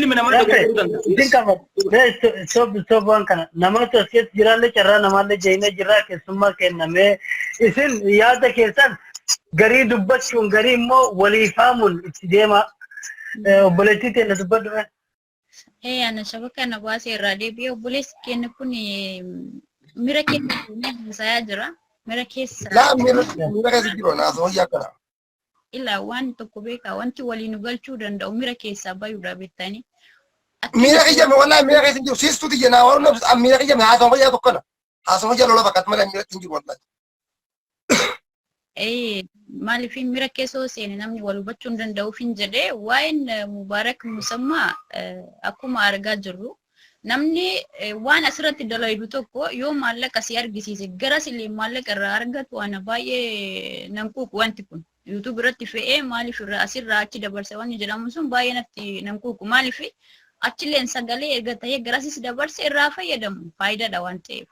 ilmi namaa dhaggeeffachuu danda'a.
Sobbaan kana namoota as keessa jiraallee carraa namaallee jeenee jirraa keessummaa kennamee isin yaada keessan garii dubbachuun garii immoo walii faamuun itti deema obboleettii teenya dubbadhu.
Ana shabaka na baasee irraa deebi'ee obboleessi keenya kun mira keessa haasayaa jira. Mira keessa.
Mira keessa jiru naasoo yaakara.
Ila waan tokko beekaa wanti waliin nu galchuu danda'u mira keessaa bayuudha beektanii.
Mira keessa wallahi mira keessa jiru siistu tiyya naa warra mira keessa haasoo fayyaa tokkana. Haasoo fayyaa lola fakkaatu malee mira keessa jiru wallahi.
Maaliif mira keessoo seene namni wal hubachuu hin danda'uuf hin jedhee waa'een Mubaarak Musammaa akkuma argaa jirru. Namni waan asirratti dalagu tokko yoo maallaqa si argisiise garas illee maallaqa irraa argatu ana baay'ee nan quuqu wanti kun YouTube irratti fe'ee maaliif irraa asirraa achi dabarse wanni jedhamu sun baay'ee natti nan quuqu maaliif achilleen sagalee erga ta'ee garasis dabarse irraa fayyadamu faayidaadha waan ta'eef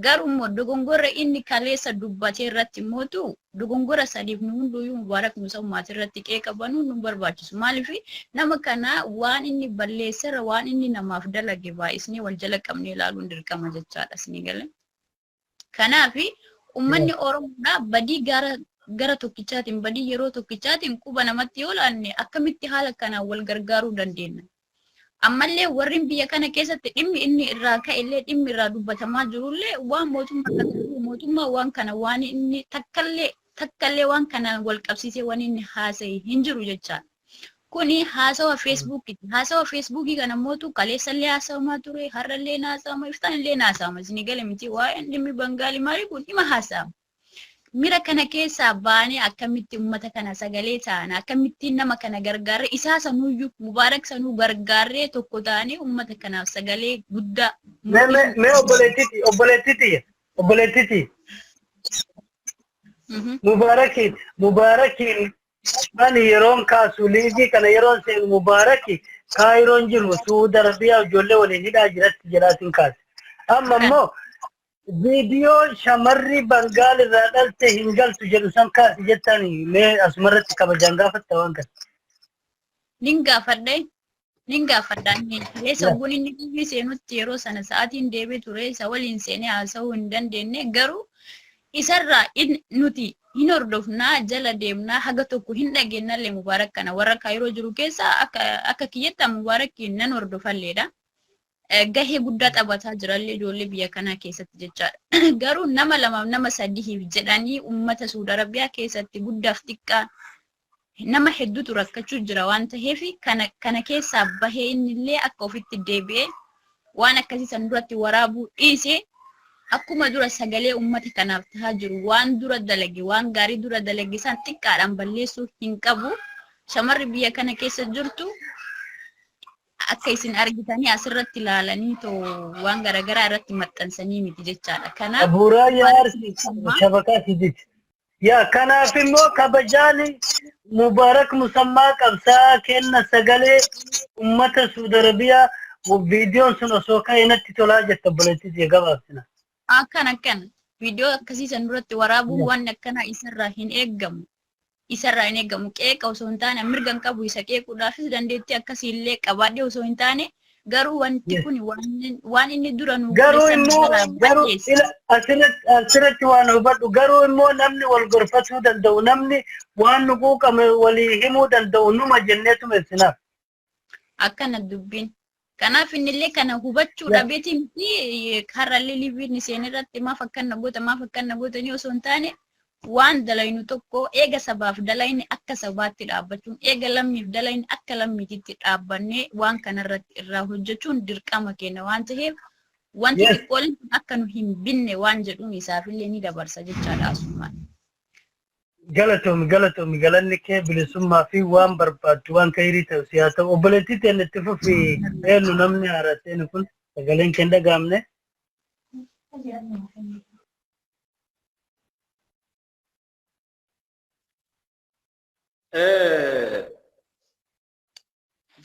garuu immoo dogongora inni kaleessa dubbatee irratti mootu dogongora sadiif nu hunduyyuu Mubaarak Musammaa irratti qeeqabanuu nu barbaachisu maaliif nama kana waan inni balleesseera waan inni namaaf dalage baay'isnee wal jala qabnee ilaaluun dirqama jechaadha isinii galee kanaaf ummanni Oromoodhaa badii gara tokkichaatiin badii yeroo tokkichaatiin quba namatti yoo laanne akkamitti haala kanaan wal gargaaruu dandeenya ammallee warri biyya kana keessatti dhimmi inni irraa ka'ellee dhimmi irraa dubbatamaa jirullee waan mootummaa waan kana waan inni takkallee waan kana wal qabsiisee waan inni haasa'e hin jiru jechaadha. Kuni haasawa Facebookiti. Haasawa Facebookii kana mootu kaleessallee haasawamaa ture har'allee haasawama iftaanillee haasawama isinii gale miti waa'een dhimmi Bangaalii maali kun dhima haasawama. Mira kana keessaa baanee akkamitti ummata kana sagalee ta'an akkamitti nama kana gargaarre isaa sanuyyuu Mubaarak sanuu gargaarree tokko ta'anii ummata kanaaf sagalee guddaa.
Mee obboleettiti. Mubaarakiin ani yeroon kaasu liigii kana yeroon seenu Mubaaraki kaayiroon jiru Suudi Arabiyaa ijoollee waliin hidhaa jiratti jedhaatiin kaase. Amma immoo Video shamarri Bangaal irraa dhalte hin galtu jedhu san kaasi jettanii mee asumarratti kabajaan gaafatta waan kana.
Nin gaafadhaan leessa oguun inni dhiibii seenutti yeroo sana sa'aatiin deebee ture isa waliin seenee haasa'uu hin dandeenye garuu isarraa nuti hin hordofnaa jala deemnaa haga tokko hin dhageenyallee Mubaarak kana warra kaayiroo jiru keessaa akka kiyyetta Mubaarakiin nan hordofalleedha. Gahee guddaa taphataa jirallee ijoollee biyya kanaa keessatti jechaadha. Garuu nama lamaaf nama sadiif jedhanii uummata Suudi Arabiyaa keessatti guddaaf xiqqaa nama hedduutu rakkachuu jira waan ta'eef kana keessaa bahee innillee akka ofitti deebi'ee waan akkasii san duratti waraabuu dhiisee akkuma dura sagalee uummata kanaaf tahaa jiru waan dura dalage waan gaarii dura dalage san xiqqaadhaan balleessuu hin qabu. Shamarri biyya kana keessa jirtu akka isin argitanii asirratti ilaalanii too waan garaagaraa irratti maxxansanii miti jechaadha. Kanaaf
abuuraa yaarsi shabakaa siditi. Yaa kanaaf immoo kabajaan Mubaarak Musammaa qabsaa kenna sagalee uummata Suudi Arabiyaa viidiyoon sun osoo ka'e natti tolaa jetta obboleettii gabaabsina.
Akkana viidiyoo akkasii san duratti waraabuun waan akkanaa isarraa hin eeggamu. Isarraa hin eeggamu qeeqa osoo hin taane mirgan qabu isa qeequudhaafis dandeettii akkasiillee qabaadhee osoo hin taane garuu wanti kun waan inni dura nu
garuu asirratti waan hubadhu garuu immoo namni wal gorfatuu danda'u namni waan nu quuqame walii himuu danda'u numa jenneetu meessinaaf.
Akkana dubbiin Kanaaf innillee kana hubachuu dhabeetiin fi karraallee liiviin isheen irratti maaf akkana gootanii osoo hin taane waan dalaynu tokko eega sabaaf dalayni akka sabaatti dhaabbachuun eega lammiif dalayni akka lammiititti dhaabbannee waan kanarratti irraa hojjechuun dirqama keenya waan ta'eef wanti xiqqoon akka nu hin binne waan jedhuun isaafillee ni dabarsa jechaadha asummaan.
Galatoomi galanni kee bilisummaa fi waan barbaaddu waan kairii ta'u si haa ta'u obboleettii ta'e itti fufi eenyu namni haarateen kun sagaleen kee dhagaamne.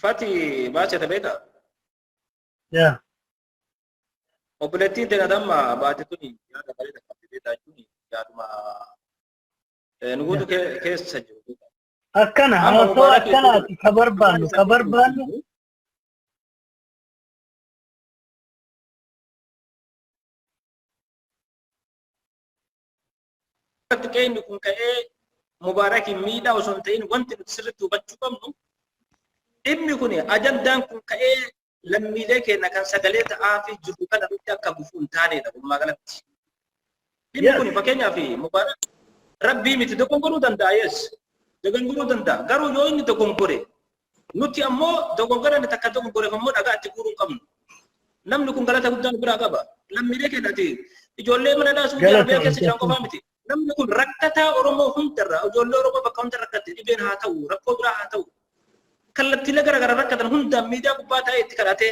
Fati baca tabeta.
Ya.
Obboleettiin ta'e damma baate tuni yaada bareeda qabdi beekaa jechuun yaaduma nuguutu keessa jiru.
Akkana haasoo akkanaati ka barbaannu.
Keenyu kun ka'ee Mubaarakin miidhaa osoo hin ta'in wanti nuti sirriitti hubachuu qabnu dhimmi kun ajandaan kun ka'ee lammiilee keenya kan sagalee ta'aa fi jiru kana nutti akka gufuu hin taanedha walumaa galatti. Dhimmi kun fakkeenyaaf Mubaarak rabbii miti dogongoruu danda'a yes dogongoruu danda'a garuu yoo inni dogongore nuti ammoo dogongora inni takka dogongoreef ammoo dhagaa itti guuruu hin qabnu. Namni kun galata guddaa biraa qaba. Lammiilee keenyati ijoollee mana daasuu jaalala keessa jiran qofaa miti. Namni kun rakkataa Oromoo hundarraa ijoollee Oromoo bakka hunda rakkatti dhibeen haa ta'u rakkoo biraa haa ta'u kallattiilee garaagaraa rakkatan hundaan miidiyaa gubbaa taa'ee itti kadhatee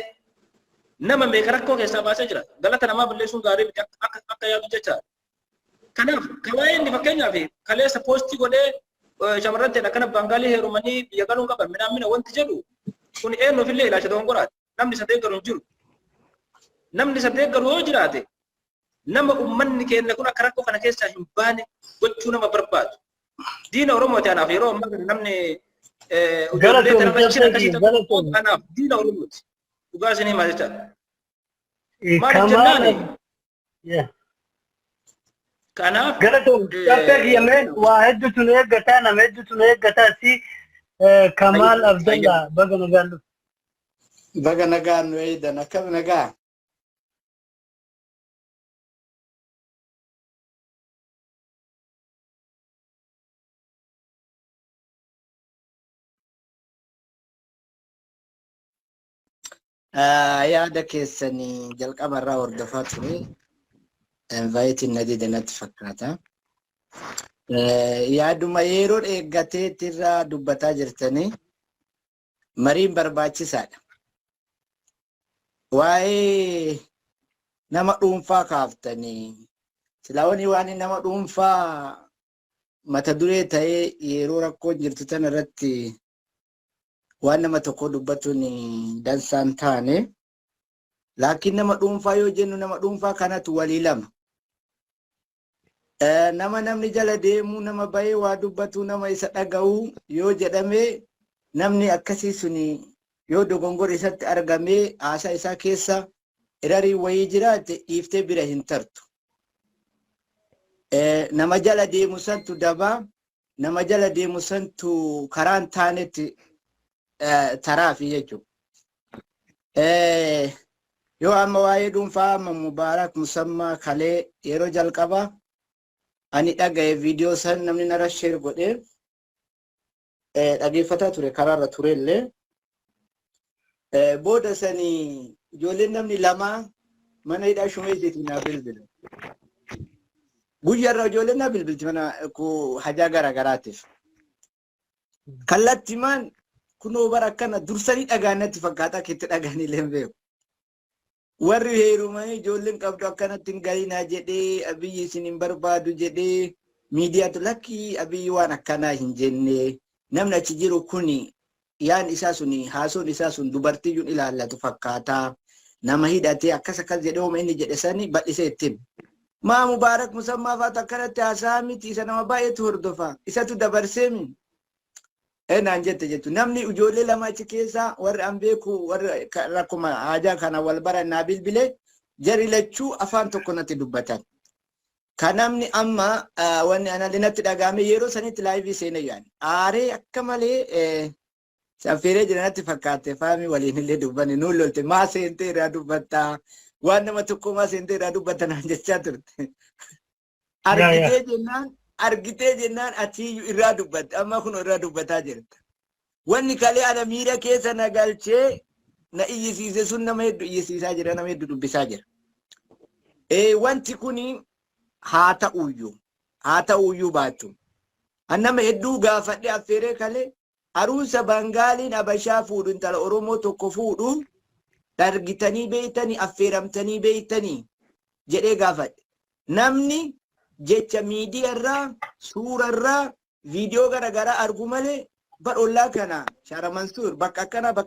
nama meeqa rakkoo keessaa baasee jira. Galata namaa balleessuun gaarii miti akka yaadu jecha. Kanaaf kawaayee inni fakkeenyaaf kaleessa poostii godhee shamarran ta'e akkana Bangaalii heerumanii biyya galuun qaban midhaan wanti jedhu kun eenyuufillee ilaalcha dogongoraati. Namni saddeet garuu hin jiru. Namni saddeet garuu yoo jiraate nama ummanni keenya kun akka rakkoo kana keessaa hin baane gochuu nama barbaadu. Diina Oromooti anaaf yeroo ammaa kana namni ijoollee tarrachina akkasii tokko kanaaf diina Oromooti. Dhugaa isin himaa jechaadha. Maaliif jennaani? Kanaaf
galatoomi yameen waa hedduutu nu eeggataa nama hedduutu nu eeggataa si Kamaal Abdallah baga nagaan dhufu.
Baga nagaan nu eedan akkam nagaa. yaada keessanii jalqabarraa hordofaa ture invaayitiin na dide natti fakkaata. Yaaduma yeroo eeggateetirraa dubbataa jirtanii mariin barbaachisaadha. Waa'ee nama dhuunfaa kaaftanii silaawanii waan nama dhuunfaa mata duree ta'ee yeroo rakkoon jirtu tana irratti waan nama tokko dubbatuun dansaan taane laakiin nama dhuunfaa yoo jennu nama dhuunfaa kanatu walii lama. Nama namni jala deemu nama bahee waa dubbatu nama isa dhaga'u yoo jedhame namni akkasii suni yoo dogongora isatti argamee haasaa isaa keessa irarii wayii jiraate dhiiftee bira hin tartu. Nama jala deemu santu dabaa nama jala deemu santu karaan taanetti taraafi jechuudha. Yoo amma waa'ee dhuunfaa amma Mubaarak Musammaa kalee yeroo jalqabaa ani dhagaye viidiyoo san namni nara sheer godhee dhageeffataa ture karaarra turellee booda sanii ijoolleen namni lama mana hidhaa Shumeeziitii naa bilbila. Guyyaarra ijoolleen naa bilbilti mana hajaa garaagaraatiif. Kallattimaan kunoo bara akkana dursanii dhagaanatti fakkaataa keetti dhagaanii leen beeku. Warri heerumanii ijoolleen qabdu akkanatti hin galinaa jedhee Abiyyi isin hin barbaadu jedhee miidiyaatu lakkii Abiyyi waan akkanaa hin jenne namni achi jiru kuni yaan isaa suni haasoon isaa sun dubartiyyuun ilaallatu fakkaataa nama hidhatee akkas akkas jedhee hooma inni jedhe sani bal'isee ittiin. Maa Mubaarak Musammaa faatu akkanatti haasaa miti isa nama baay'eetu hordofa isatu dabarsee min. Naan jette jettu namni ijoollee lama achi keessa warri an beeku warri rakkuma haajaa kana wal baran naa bilbilee jari lachuu afaan tokko natti dubbatan. Kan namni amma wanni analinatti dhagaame yeroo sanitti laayivii seenee yaani aaree akka malee Saffiree jiranatti fakkaate faami waliin illee dubbanne nuun lolte maa seentee irraa dubbattaa waan nama tokko maa seentee irraa dubbattanaan jechaa turte. Argitee jennaan achiyyuu irraa dubbatte amma kun irraa dubbataa jirta. Wanni kalee ana miira keessa na galchee na iyyisiise sun nama hedduu iyyisiisaa jira nama hedduu dubbisaa jira. Wanti kuni haa ta'uyyuu baattu. Annama hedduu gaafadhe affeeree kalee aruusa Bangaaliin Abashaa fuudhu intala Oromoo tokko fuudhu dargitanii beeytanii affeeramtanii beeytanii jedhee gaafadhe. Namni jecha miidiyaarraa suurarraa viidiyoo garaagaraa argu malee badhollaa kana Shara Mansuur bakka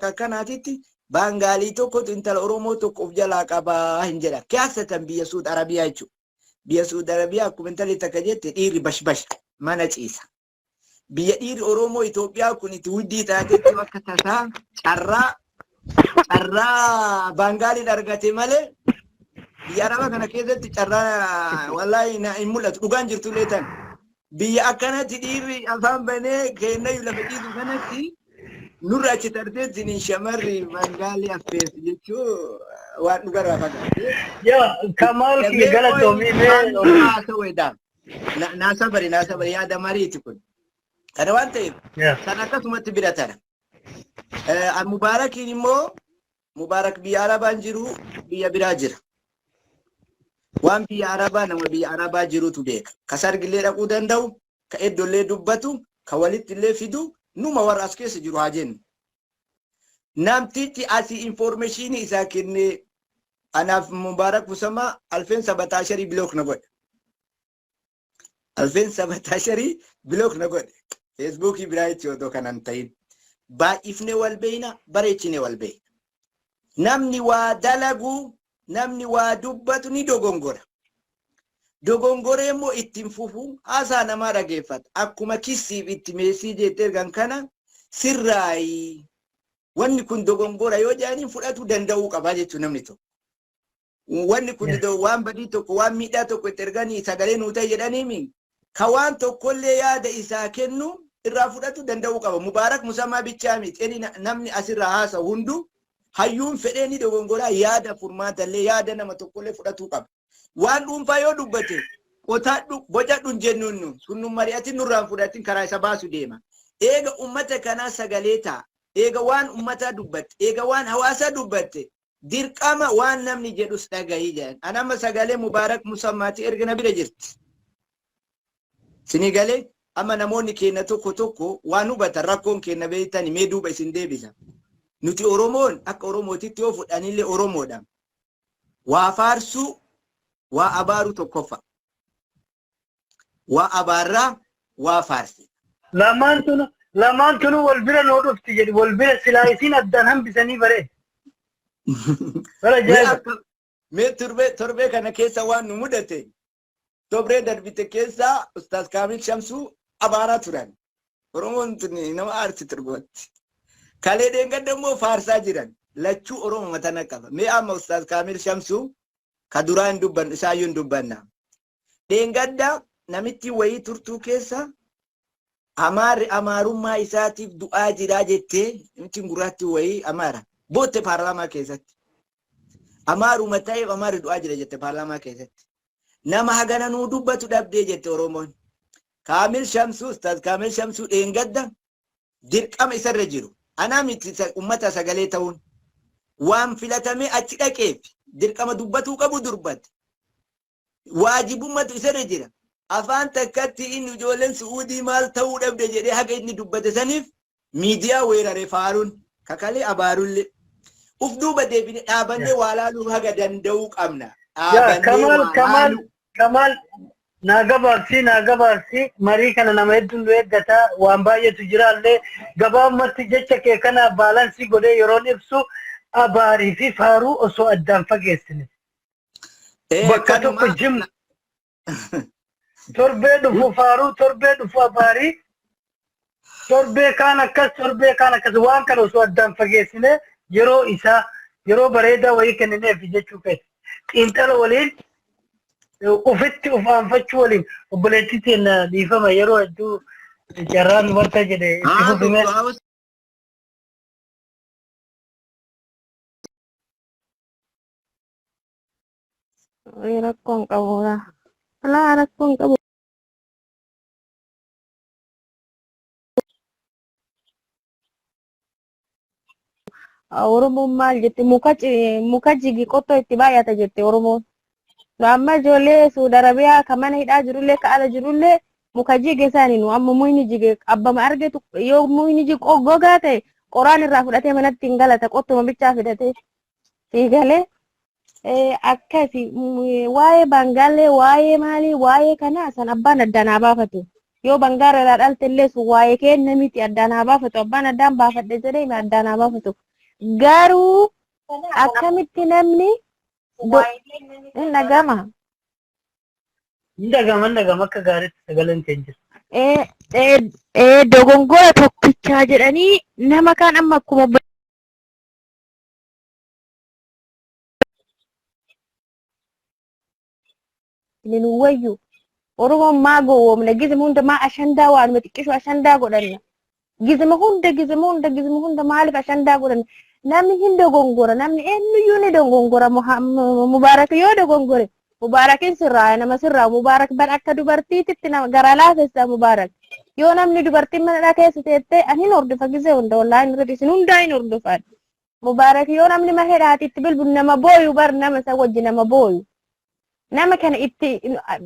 akkanaatitti Bangaalii tokkotu intala Oromoo tokko of jalaa qabaa hin jedha. Kiyaasatan biyya Suud Arabiyaa jechuudha. Biyya Suud Arabiyaa akkuma intalli takka jette dhiirri bashbash mana ciisa. Biyya dhiirri Oromoo Itoophiyaa kun itti wuddii taatetti bakka tasaa carraa Bangaaliin argate malee biyya Arabaa kana keessatti carraa wallaahi hin mul'atu dhugaan jirtu leetan. Biyya akkanatti dhiirri afaan banee kennayyuu lafa ciisu kanatti nurra achi tarteetti shamarri Bangaalii affeessi jechuu waan dhugarraa fagaate.
Kamaal kiyya galatoomii
naasa bari yaada mariiti kun. Kana waan ta'eef sana akkasumatti bira tana. Mubaarakiin immoo Mubaarak biyya Arabaan jiru biyya biraa jira. Waan biyya Arabaa nama biyya Arabaa jirutu beeka. Ka sargillee dhaquu danda'u, ka eddollee dubbatu, ka walitti illee fidu numa warra as keessa jiru haa jennu. Namtichi asii informationii isaa kennee anaaf Mubaarak Musammaa 2017 bilook na godhe. 2017 bilook na godhe. Facebookii biraa itti odoo kanan ta'in. Baay'ifne wal beeyna, bareechine wal beeyna. Namni waa dalagu, namni waa dubbatu ni dogongora. Dogongoree immoo ittiin fufu haasaa namaa dhageeffata. Akkuma kissiif itti meesii jettee ergan kana sirraayi. Wanni kun dogongora yoo jedhaniin fudhatu danda'uu qaba jechuun namni tokko. Wanni kun waan badii tokko waan miidhaa tokko itti erganii sagalee nuu ta'e jedhaniimi. Ka waan tokkollee yaada isaa kennu irraa fudhatu danda'uu qaba. Mubaarak Musammaa bichaa miti. Namni asirraa haasa'u hundu hayyuun fedhee ni dogongoraa yaada furmaatallee yaada nama tokkollee fudhatuu qaba. Waan dhuunfaa yoo dubbate qotaadhu bocadhu jennuun sun mari'atiin nurraan fudhatiin karaa isa baasu deema. Eega ummata kanaa sagalee ta'a. Eega waan ummataa dubbatte. Eega waan hawaasaa dubbatte. Dirqama waan namni jedhus dhagahii jedhan. Anama sagalee Mubaarak Musammaatti ergana bira jirti. Sinigalee amma namoonni keenya tokko waan hubatan rakkoon keenya beeytanii mee duuba isin deebisa. Nuti Oromoon akka Oromootitti yoo fudhanillee Oromoodha. Waa faarsuu, waa abaaru tokkoffa. Waa abaarraa, waa faarsi.
Lamaan tunu wal bira noo dhufti jedhi wal bira silaa isin addaan hambisanii bareeda.
Mee torbee kana keessa waan nu mudate. Torbee darbite keessa Ustaaz Kaamil Shamsuu abaaraa turan. Oromoon nama aarti turgooti. Kalee deengadda immoo faarsaa jiran. Lachuu Oromoo matana qaba. Mee amma Ustaaz Kaamil Shamsuu ka duraan dubbannu isaayyuu hin dubbanna. Deengadda namitti wayii turtuu keessa amaarummaa isaatiif du'aa jiraa jettee namitti gurraatti wayii amaara. Bootte paarlaamaa keessatti. Amaaruma ta'eef amaarri du'aa jira jette paarlaamaa keessatti. Nama hagana nuu dubbatu dhabdee jette Oromoon. Kaamil Shamsuu, Ustaaz Kaamil Shamsuu deengadda dirqama isarra jiru. Anaa miti ummata sagalee ta'uun waan filatamee achi dhaqeef dirqama dubbatuu qabu dubbate. Waajibummatu isarra jira. Afaan takkatti inni ijoolleen Suudii maal ta'uu dhabde jedhee haga inni dubbate saniif miidiyaa weeraree faaruun kakalee abaarullee. Uf duuba deebine dhaabannee waa laaluu haga danda'uu qabna.
Kamal naa gabaabsi marii kana nama hedduun nu eeggata waan baay'eetu jiraallee gabaabumatti jecha kee kana baalansii godhee yeroon ibsu abaarii fi faaruu osoo addaan fageessine. Bakka tokko jimna. Torbee dhufu faaruu, torbee dhufu abaarii, torbee kaan akkas waan kana osoo addaan fageessine yeroo bareedaa wayii kennineef jechuu keessa. Xiinxala waliin ufitti ufaanfachuu waliin obboleettiitiin dhiifama yeroo hedduu carraan wanta jedhe itti fufime.
rakkoon qabudha. Alaa rakkoon qabu. Oromoon maal jette muka jigi qottoo itti baay'ata jette Oromoon. Nu amma ijoollee Suudi Arabiyaa kan mana hidhaa jirullee ka ala jirullee muka jige isaanii nu amma muyni jige abbama argetu yoo muyni jige gogaa ta'e qoraan irraa fudhatee manatti hin galata qottuma bichaa fidatee sii galee akkasi waa'ee bangaalee waa'ee maalii waa'ee kanaa san abbaan addaan haa baafatu. Yoo bangaara irraa dhalte illee sun waa'ee kenna miti addaan haa baafatu abbaan addaan baafadhe jedhee addaan haa baafatu. Garuu akkamitti namni nagama.
Ndagama akka gaariitti sagaleen keenya.
Dogongora tokkichaa jedhanii nama kaan amma akkuma wayyu Oromoon maa gowwoomna gizima hunda maa ashandaa waan xiqqishu ashandaa godhanna. Gizima hunda maaliif ashandaa godhanna. Namni hin dogongora namni eenyuyyuu ni dogongora Mubaarak yoo dogongore Mubaarakin sirraa nama sirraa Mubaarak ban akka dubartiititti nama gara laafessa Mubaarak yoo namni dubartiin mana keessa teessee ani hin hordofa gizee hunda wallaahi irratti isin hundaa hin hordofan Mubaarak yoo namni maheedhaatitti bilbilu nama booyu bar nama isa wajji nama booyu nama kana itti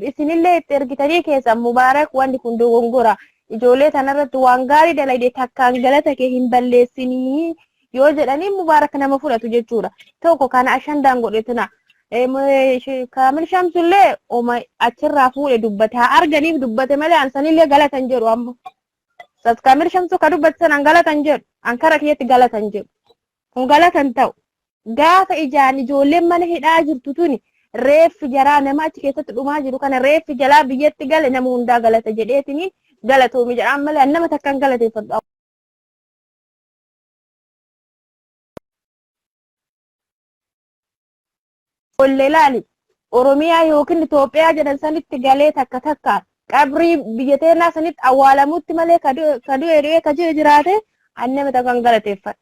isinillee itti ergitanii keessa Mubaarak wanti kun dogongora ijoollee tanarratti waan gaarii dalagde takkaan galata kee hin balleessinii yoo jedhanii Mubaarak nama fudhatu jechuudha. Tokko kana ashandaan godhetuna. Kaamil Shamsullee oma achirraa fuudhe dubbate haa arganiif dubbate malee ansanillee galatan jedhu amma. Kaamil Shamsu ka dubbate san an galatan jedhu an kara kiyyatti galatan jedhu. Kun galatan ta'u. Gaafa ijaan ijoolleen mana hidhaa jirtu tuni reeffi jaraa nama achi keessatti dhumaa jiru kana reeffi jalaa biyyatti gale nama hundaa galata jedheetini galatoomi jedhaan malee nama takkaan galateeffadhu. Olle laali Oromiyaa yookiin Itoophiyaa jedhan sanitti galee takka qabrii biyya teenyaa sanitti awwaalamutti malee kaduu ka jiraate annama takkaan galateeffadha.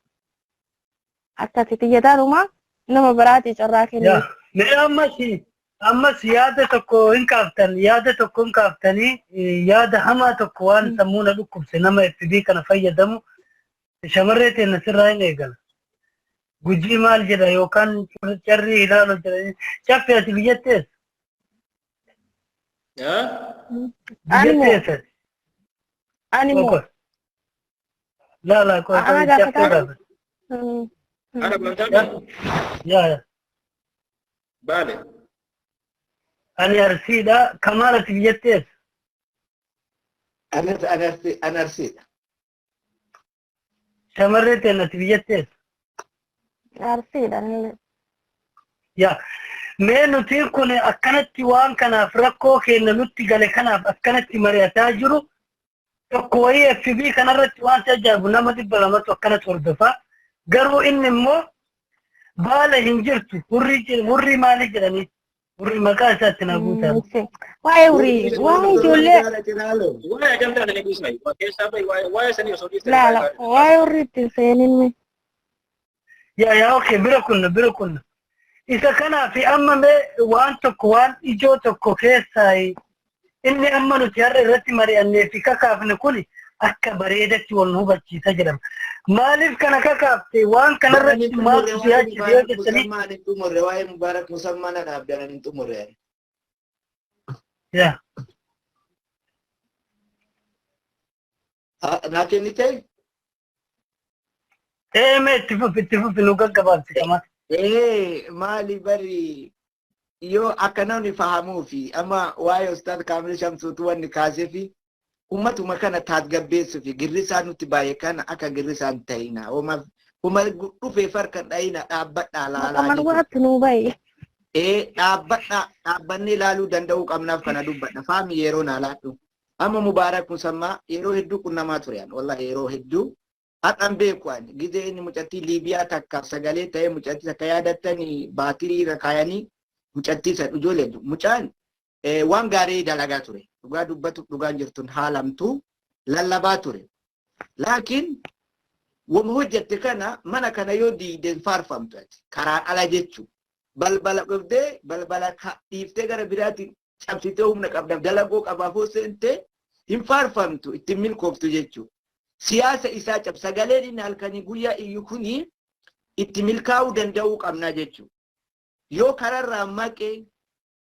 Akkasitti jedhanuma nama biraati carraa kennu.
Mee ammas yaada tokko hin kaaftanii yaada hamaa tokko waan sammuu na dhukkubse nama FB kana fayyadamu shamarree teenya sirraa hin eegala. Gujii maal jedha yookaan carrii ilaaluu jedhanii caffee ati biyyattees. Biyyattees.
Animoo.
Laalaa qootanii caffee gaafate.
Ana bantaame.
Yaa.
Baale.
Ani arsiidha. Kamaal ati biyyattees.
Ana arsiidha.
Shamarree teenya ati biyyattees.
Arsiidha.
Yaa. Mee nuti kun akkanatti waan kanaaf rakkoo keenya nutti gale kanaaf akkanatti mari'ataa jiru tokko wayii FB kanarratti waan ajaa'ibu nama 200 akkanatti hordofaa. Garuu inni immoo baala hin jirtu hurrii maali jedhanii hurrii maqaa isaatti na guutaa.
Waa'ee hurrii waa'ee ijoollee.
Waa'ee ajandaa sana eeguusai. Keessaa ba'i waa'ee sanii osoo dhiistee.
Laala waa'ee hurriitti seeninni.
Yaa okay bira kunna. Isa kanaaf amma mee waan tokko waan ijoo tokko keessaa inni amma nuti har'a irratti mari'annee fi kakaafne kun akka bareedatti wal hubachiisa jedhama. Maaliif kana kakaafte waan kanarratti maal siyaachise yoo jettanii.
Musammaan hin xumurre waa'ee Mubaarak musammaan dhaabdan hin xumurre.
Yaa.
Naa kennite?
Mee itti fufi nu gaggabaabsi kamaati.
Maali bari yoo akka namni fahamuu fi amma waa'ee Ustaad Kaamil Shamsuutu wanni kaasee fi ummatuma kana tasgabbeessuu fi girrisaan nuti baay'ee kana akka girrisaan ta'ina. Uma dhufee farkan dhayina dhaabbadhaa laalaa.
Amarwaatti nu baay'ee.
Dhaabbannee ilaaluu danda'uu qabnaaf kana dubbadha. Faami yeroo naalaadhu. Amma Mubaarak musammaa yeroo hedduu qunnamaa ture. Wallahi yeroo hedduu. Haadhaan beeku ani gizee inni mucattii Liibiyaa takka sagalee ta'ee mucattii takka yaadattanii baatirii irra kaayanii mucattii san ijoollee mucaan waan gaarii dalagaa ture. Dhugaa dubbatu dhugaan jirtuun haalamtuu lallabaa ture. Laakiin wama hojjette kana mana kana yoo diideen faarfamtu karaan ala jechuun balbala qabdee balbala dhiiftee gara biraatti cabsitee humna qabda dalagoo qabaafoo seentee hin faarfamtu ittiin milkooftu jechuudha. Siyaasa isaa cab sagaleen inni halkanii guyyaa iyyu kuni itti milkaa'uu danda'uu qabna jechuudha. Yoo kararraa maqee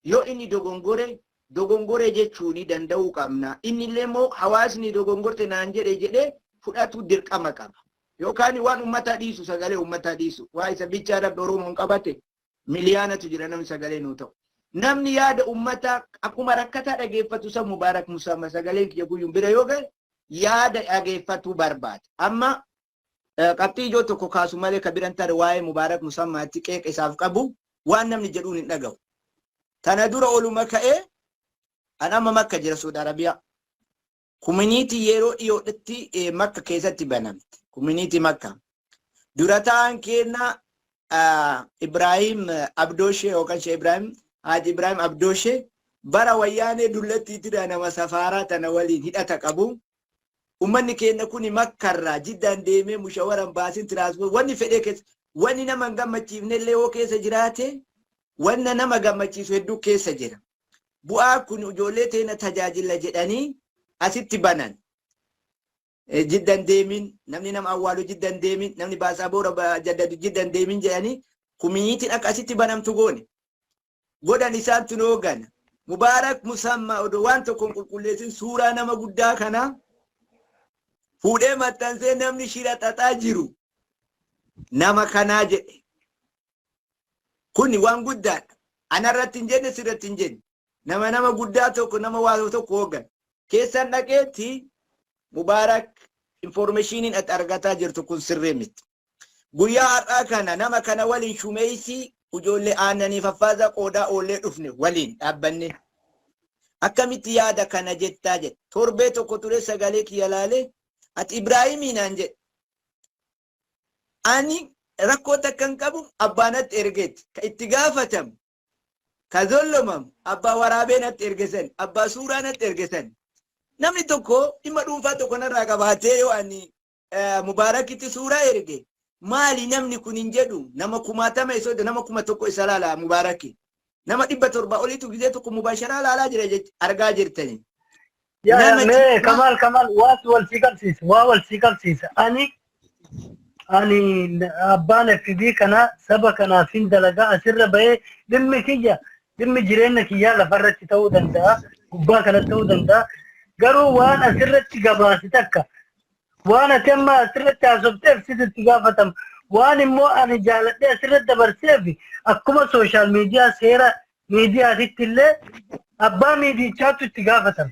yoo inni dogongore jechuun danda'uu qabna. Inni illee immoo hawaasni dogongorte naan jedhee fudhatu dirqama qaba. Yookaan waan ummata dhiisu sagalee ummata dhiisu. Waa isa bichaadhaaf Oromoon qabate miliyaanatu jira namni sagalee nuu ta'u. Namni yaada ummata akkuma rakkataa dhageeffatu san Mubaarak Musammaa sagaleen kiyya guyyuun bira yoo ga'e yaada dhageeffatu barbaada. Amma qabxii ijoo tokko kaasu malee kabiran taate waa'ee Mubaarak Musammaatti qeeqa isaaf qabu waan namni jedhuun hin dhaga'u. Tana dura oluma ka'ee an amma Makka jira Saudi Arabiyaa. Community yeroo dhiyoodhatti Makka keessatti banamte. Community Makka. Dura ta'an kenna Ibrahim Abdoshe yookaan Sheikh Ibrahim Haji Ibrahim Abdoshe bara wayyaanee dullatti tira nama safaaraa tana waliin hidhata qabu. Ummanni keenya kuni Makkarraa jiddaan deemee mushawaran baasin tiraanspoort wanni fedhee keessa wanni nama hin gammachiifne illee yoo keessa jiraate wanna nama gammachiisu hedduu keessa jira. Bu'aa kun ijoollee teena tajaajila jedhanii asitti banan. Jiddan deemin namni nama awwaalu jiddan deemin namni baasaa boora jaddadu jiddan deemin jedhanii communitiin akka asitti banamtu goone. Godhan isaan tunoo gana. Mubaarak Musammaa odoo waan tokkoon qulqulleessin suuraa nama guddaa kana fuudhee maxxansee namni shira xaxaa jiru nama kanaa jedhe. Kuni waan guddaadha. Anarratti hin jenne sirratti hin jenne. Nama guddaa tokko nama waa tokko hoogan. Keessan dhaqeetti Mubaarak informationiin ati argataa jirtu kun sirrii miti. Guyyaa har'aa kana nama kana waliin shumeessi ijoollee aannanii faffaasaa qoodaa oollee dhufne waliin dhaabbanne. Akkamitti yaada kana jettaa jedhe. Torbee tokko ture sagalee kiyya laalee ati Ibraahimiinaan jedhe. Ani rakkoo takkan qabu abbaanatti ergeetti. Ka itti gaafatamu. Ka zollomamu abbaa waraabee natti ergesan. Abbaa suuraa natti ergesan. Namni tokko dhimma dhuunfaa tokko narraa qabaatee yoo ani Mubaarakitti suuraa erge maali namni kun hin jedhu nama 1000 isa nama 1,000 isa laala Mubaaraki. Nama 700 oliitu gizee tokko mubaasharaa laalaa jira argaa jirtani.
Me Kamal waas wal si qabsiisa. Ani abbaan FB kana saba kanaafin dalagaa asirra bahee dhimmi jireenya kiyyaa lafarratti ta'uu danda'a. Gubbaa kanatti ta'uu danda'a. Garuu waan asirratti gabaasi takka waan ati amma asirratti haasofteef sitti gaafatama. Waan immoo ani jaaladhee asirratti dabarseef akkuma sooshaal miidiyaa seera miidiyaatitti illee abbaa miidichaatu itti gaafatama.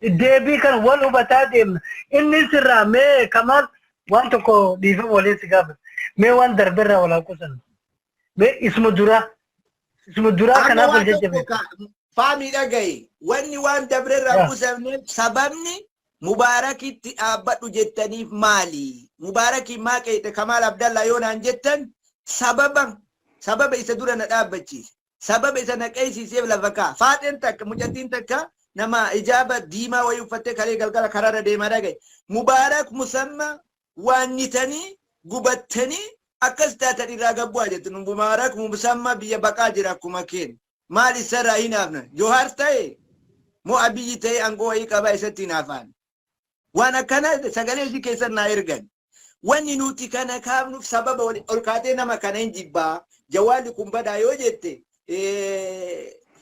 Deebii kan wal hubataa deemna. Inni sirraa mee Kamal waan tokko dhiifama waliin si gaafata. Mee waan darberraa walaa qusanna. Mee isma duraa kanaaf wal jajjabeessa.
Faamii dhagaye wanni waan dabrerraa qusanneef sababni Mubaarakitti dhaabbadhu jettaniif maali? Mubaarakiin maa qeexe Kamal Abdallaa yoo naan jettan sababa isa dura na dhaabbachiise. Sababa isa na qeessiseef lafa kaa. Faaxeen takka mucattiin takka nama ijaaba diimaa wayii uffattee kalee galgala karaarra deemaa dhagaye. Mubaarak Musammaa waannitanii gubattanii akkas taatan irraa gabbu'aa jettu. Mubaarak Musammaa biyya baqaa jira akkuma keenya. Maal isarraa hin haafna? Johaar ta'e moo Abiyyi ta'e aangoo wayii qabaa isatti hin haafaan. Waan akkana sagalee isii keessan naa ergan. Wanni nuti kana kaafnuuf sababa ol kaatee nama kana hin jibbaa. Jawaalli kun badaa yoo jette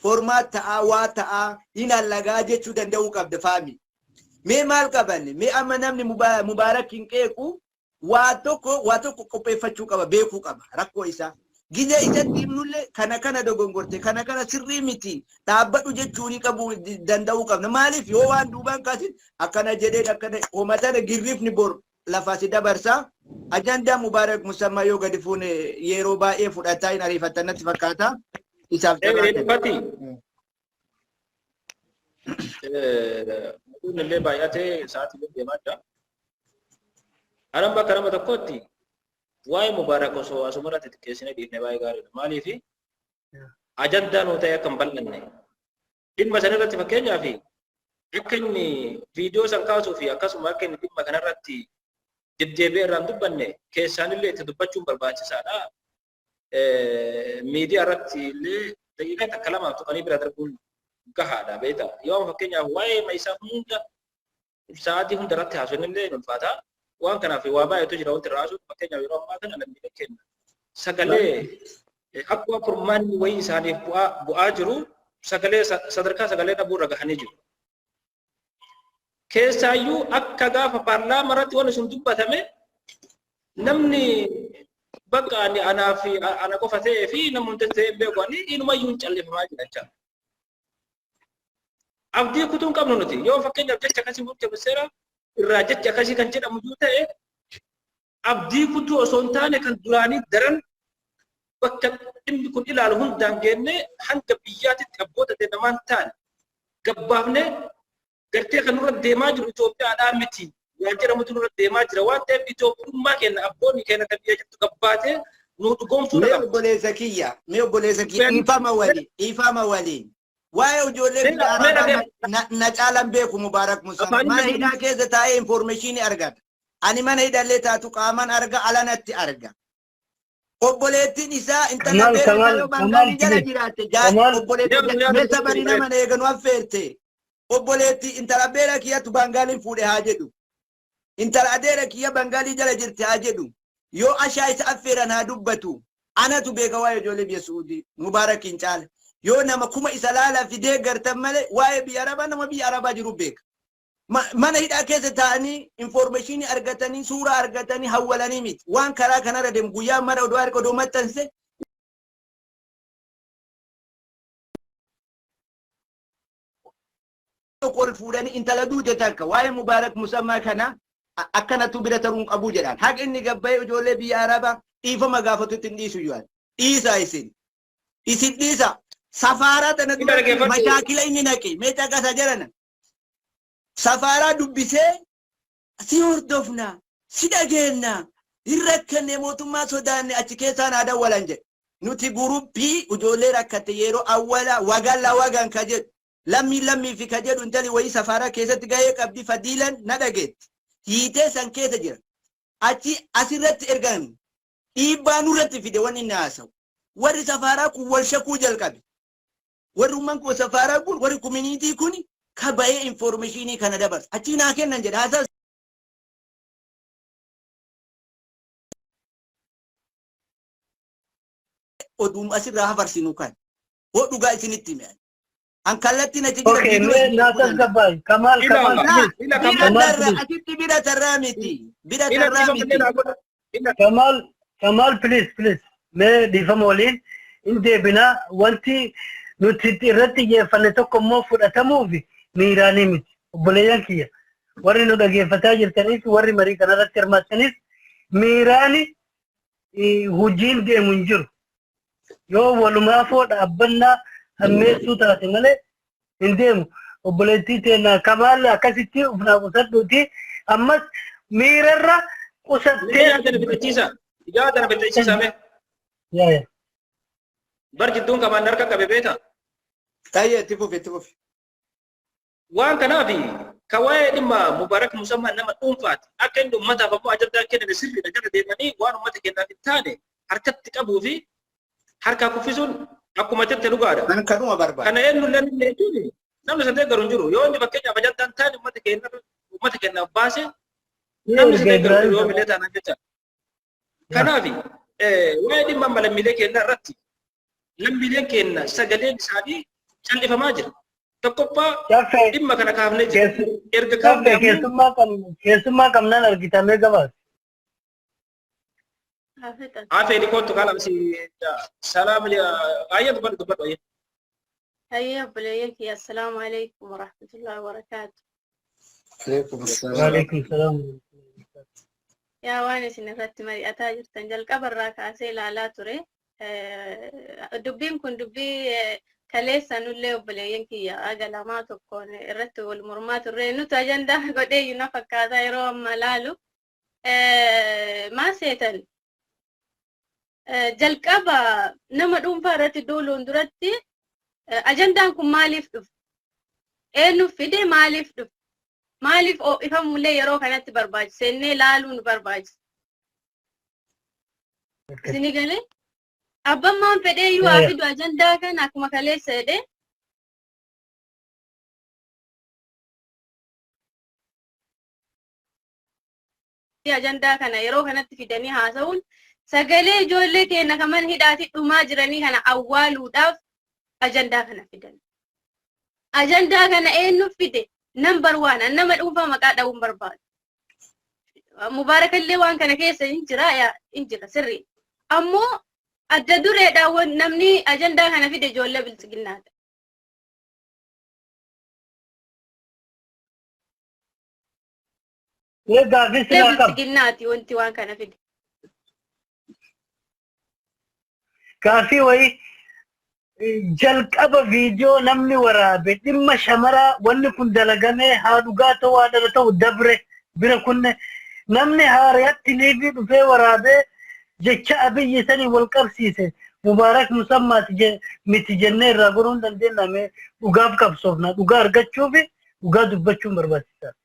formaat ta'aa waa ta'aa hin allagaa jechuu danda'uu qabda faami. Mee maal qabanne? Mee amma namni Mubaarak hin qeequ waa tokko qopheeffachuu qaba beekuu qaba rakkoo isaa. Gizee isatti himnullee kana dogongorte kana sirrii miti dhaabbadhu jechuun qabu danda'uu qabna. Maaliif yoo waan duubaan kaasin akkana jedhee akkana uummata girriifni bor lafaa si dabarsa. Ajandaa Mubaarak Musammaa yoo gadi fuune yeroo baay'ee fudhataa hin ariifatannatti fakkaata. Isaaf
taphate. Illee baay'atee sa'aatii deemaa jira. Anan bakka nama tokkotti waa'ee Mubaarak osoo asumarratti xiqqeessine dhiifne baay'ee gaariidha. Maaliif ajandaa nuu ta'e akka hin bal'anne dhimma sanarratti fakkeenyaaf akka inni viidiyoo san kaasuu fi akkasuma akka inni dhimma kanarratti deddeebi'ee irraan dubbanne keessaanillee itti dubbachuun barbaachisaadha. miidiyaa irratti illee daqiiqaa takka lamaaf tuqanii bira darbuun gahaadha beeta. Yoo fakkeenyaaf waa'ee Mayisaa hunda sa'aatii hunda irratti haasofne illee ulfaata. Waan kanaaf waa baay'eetu jira wanti irraa haasofnu fakkeenyaaf yeroo ammaa kana lammiilee kenna. Sagalee akkuma furmaanni wayii isaaniif bu'aa jiru sagalee sadarkaa sagalee dhabuu irra gahanii jiru. Keessaayyuu akka gaafa paarlaamaa irratti waan sun dubbatame namni bakka ana qofa ta'ee fi namni hundi ta'ee beeku ani inumayyuu hin callifamaa jira jechuudha. Abdii kutuun qabnu nuti yoo fakkeenyaaf jecha akkasii murteesseera irraa jecha akkasii kan jedhamu yoo ta'e abdii kutuu osoo hin taane kan duraanii daran bakka dhimmi kun ilaalu hundaan geenne hanga biyyaatitti abboota namaan ta'an gabbaafne gartee kan nurra deemaa jiru Itoophiyaadhaan miti waan jedhamutu nurra deemaa jira waan ta'eef Itoophiyummaa keenya abboonni keenya kan biyya jirtu gabbaatee nu dhugoomsuu
Mee obboleessa kiyya dhiifama waliin waa'ee ijoollee biyya arabaa na caalan beeku Mubaarak Musaa mana hidhaa keessa taa'ee information argata ani mana hidhallee taatu qaaman arga alanatti arga obboleettiin isaa intala beekaa bangaanii jala jiraatte obboleettiin meessa bari nama eeganu affeerte obboleettii intala beera kiyyatu bangaaliin fuudhe haa jedhu intala adeera kiyya bangaalii jala jirti haa jedhu yoo ashaa isa affeeran haa dubbatu anatu beeka waa'ee ijoollee biyya Suudii Mubaarakiin caala yoo nama kuma isa laala fidee gartan malee waa'ee biyya arabaa nama biyya arabaa jiru beeka mana hidhaa keessa taa'anii information argatanii suuraa argatanii hawwalanii miti waan karaa kanarra deemu guyyaa mara odoo harka odoo maxxanse qol fuudhanii intala duute takka waa'ee Mubaarak Musammaa kana akkanatu bira taruun qabu jedhan haqa inni gabbayee ijoollee biyya arabaa dhiifama gaafatutti hin dhiisu yu'an dhiisaa isin dhiisa safaaraa tana mashaakila inni naqe meeqa qasa jedhana safaaraa dubbisee si hordofna si dhageenna hin rakkanne mootummaa sodaanne achi keessaan haa dawwalan jedhe nuti guruppii ijoollee rakkate yeroo awwala wagan ka jedhu lammii fi ka jedhu intali wayii safaaraa keessatti gahee qabdi fadiilan na dhageetti hiitee san keessa jira achi asirratti ergan dhiibbaa nurratti fide wanni inni haasawu warri safaaraa kun wal shakuu jalqabe warri umman kun safaaraa kun warri community kun ka bahee information kana dabarsa achi naa kennan jedha haasaa odum asirraa hafarsinu kan dhugaa isinitti hime an kallattiin achi jira
Kamal
achitti bira tarraamiti
Kamal please mee dhiifama waliin hin deebinaa wanti nuti irratti xiyyeeffanne tokko immoo fudhatamuuf miiraanii miti obboleeyyan kiyya warri nu dhageeffataa jirtanis warri marii kanarratti hirmaattanis miiraani hojiin deemu hin jiru yoo walumaafoo dhaabbannaa hammeessuu taate malee hin deemu obboleettii teennaa Kamal akkasitti ufnaa qusadhuuti ammas miirarra qusattee
ijaa dana bitachiisa mee
yaa
bar jidduun Kamal harka qabe beeta
tayyee itti fufi
waan kanaafi ka waa'ee dhimma Mubaarak Musammaa nama dhuunfaati akka inni uummataaf ammoo ajandaa kenname sirriidha jala deemanii waan uummata kennaaf hin taane harkatti qabuu fi harkaa kuffisuun akkuma jette dhugaadha.
Kan kanuma barbaada.
Kana eenyullee inni jechuun namni sadee garuu hin jiru yoo inni fakkeenyaaf ajandaan taane uummata kennaaf baase namni sadee garuu yoo milee taanaan jecha. Kanaafi waa'ee dhimma lammiilee kennaa irratti lammiileen kenna sagaleen isaanii callifamaa jira. Tokkoffaa dhimma kana kaafnee jira. Erga kaafnee
keessummaa qabnaan argitamee gabaas.
Afee ni kootu kaala si salaam ayya dubbadhu ayya.
Ayya obboleeyyanki assalaamu alaikum warahmatullahi wabarakaatu.
Waalaikum salaam.
Yaa waan isin irratti mari'ataa jirtan jalqabarraa kaasee ilaalaa ture. Dubbiin kun dubbii kaleessanullee obboleeyyanki aga lamaa tokkoon irratti wal mormaa turre nuti ajandaa godhee na fakkaataa yeroo amma laalu maa seetan jalqaba nama dhuunfaa irratti duuluun duratti ajandaan kun maaliif dhufe? Eenyu fide maaliif dhufe? Maaliif ifamullee yeroo kanatti barbaachise? Innee laaluun barbaachise. Isinii galee Abbaan maan fedhee iyyuu haa fidu ajandaa kana akkuma kaleessa jedhee. Ajandaa kana yeroo kanatti fidanii haasa'uun sagalee ijoollee keenya kaman hidhaati dhumaa jiranii kana awwaaluudhaaf ajandaa kana fidan. Ajandaa kana eenyu fide? Number 1 nama dhuunfaa maqaa dha'uun barbaadu. Mubaarakallee waan kana keessa hin jira sirrii. Ammoo adda dureedhaan namni ajandaa kana fide ijoollee bilchiginnaati. Bilchiginnaati wanti waan kana fide.
Kaafii wayi jalqaba viidiyoo namni waraabe dhimma shamaraa wanni kun dalagamee haa dhugaa ta'u haa dhala ta'u dabre bira kunne namni haariyatti liivii dhufee waraabee jecha abiyyi sanii wal qabsiise mubaarak musammaati miti jennee irraa goruun dandeenyame dhugaaf qabsoofna dhugaa argachuuf dhugaa dubbachuun barbaachisaadha.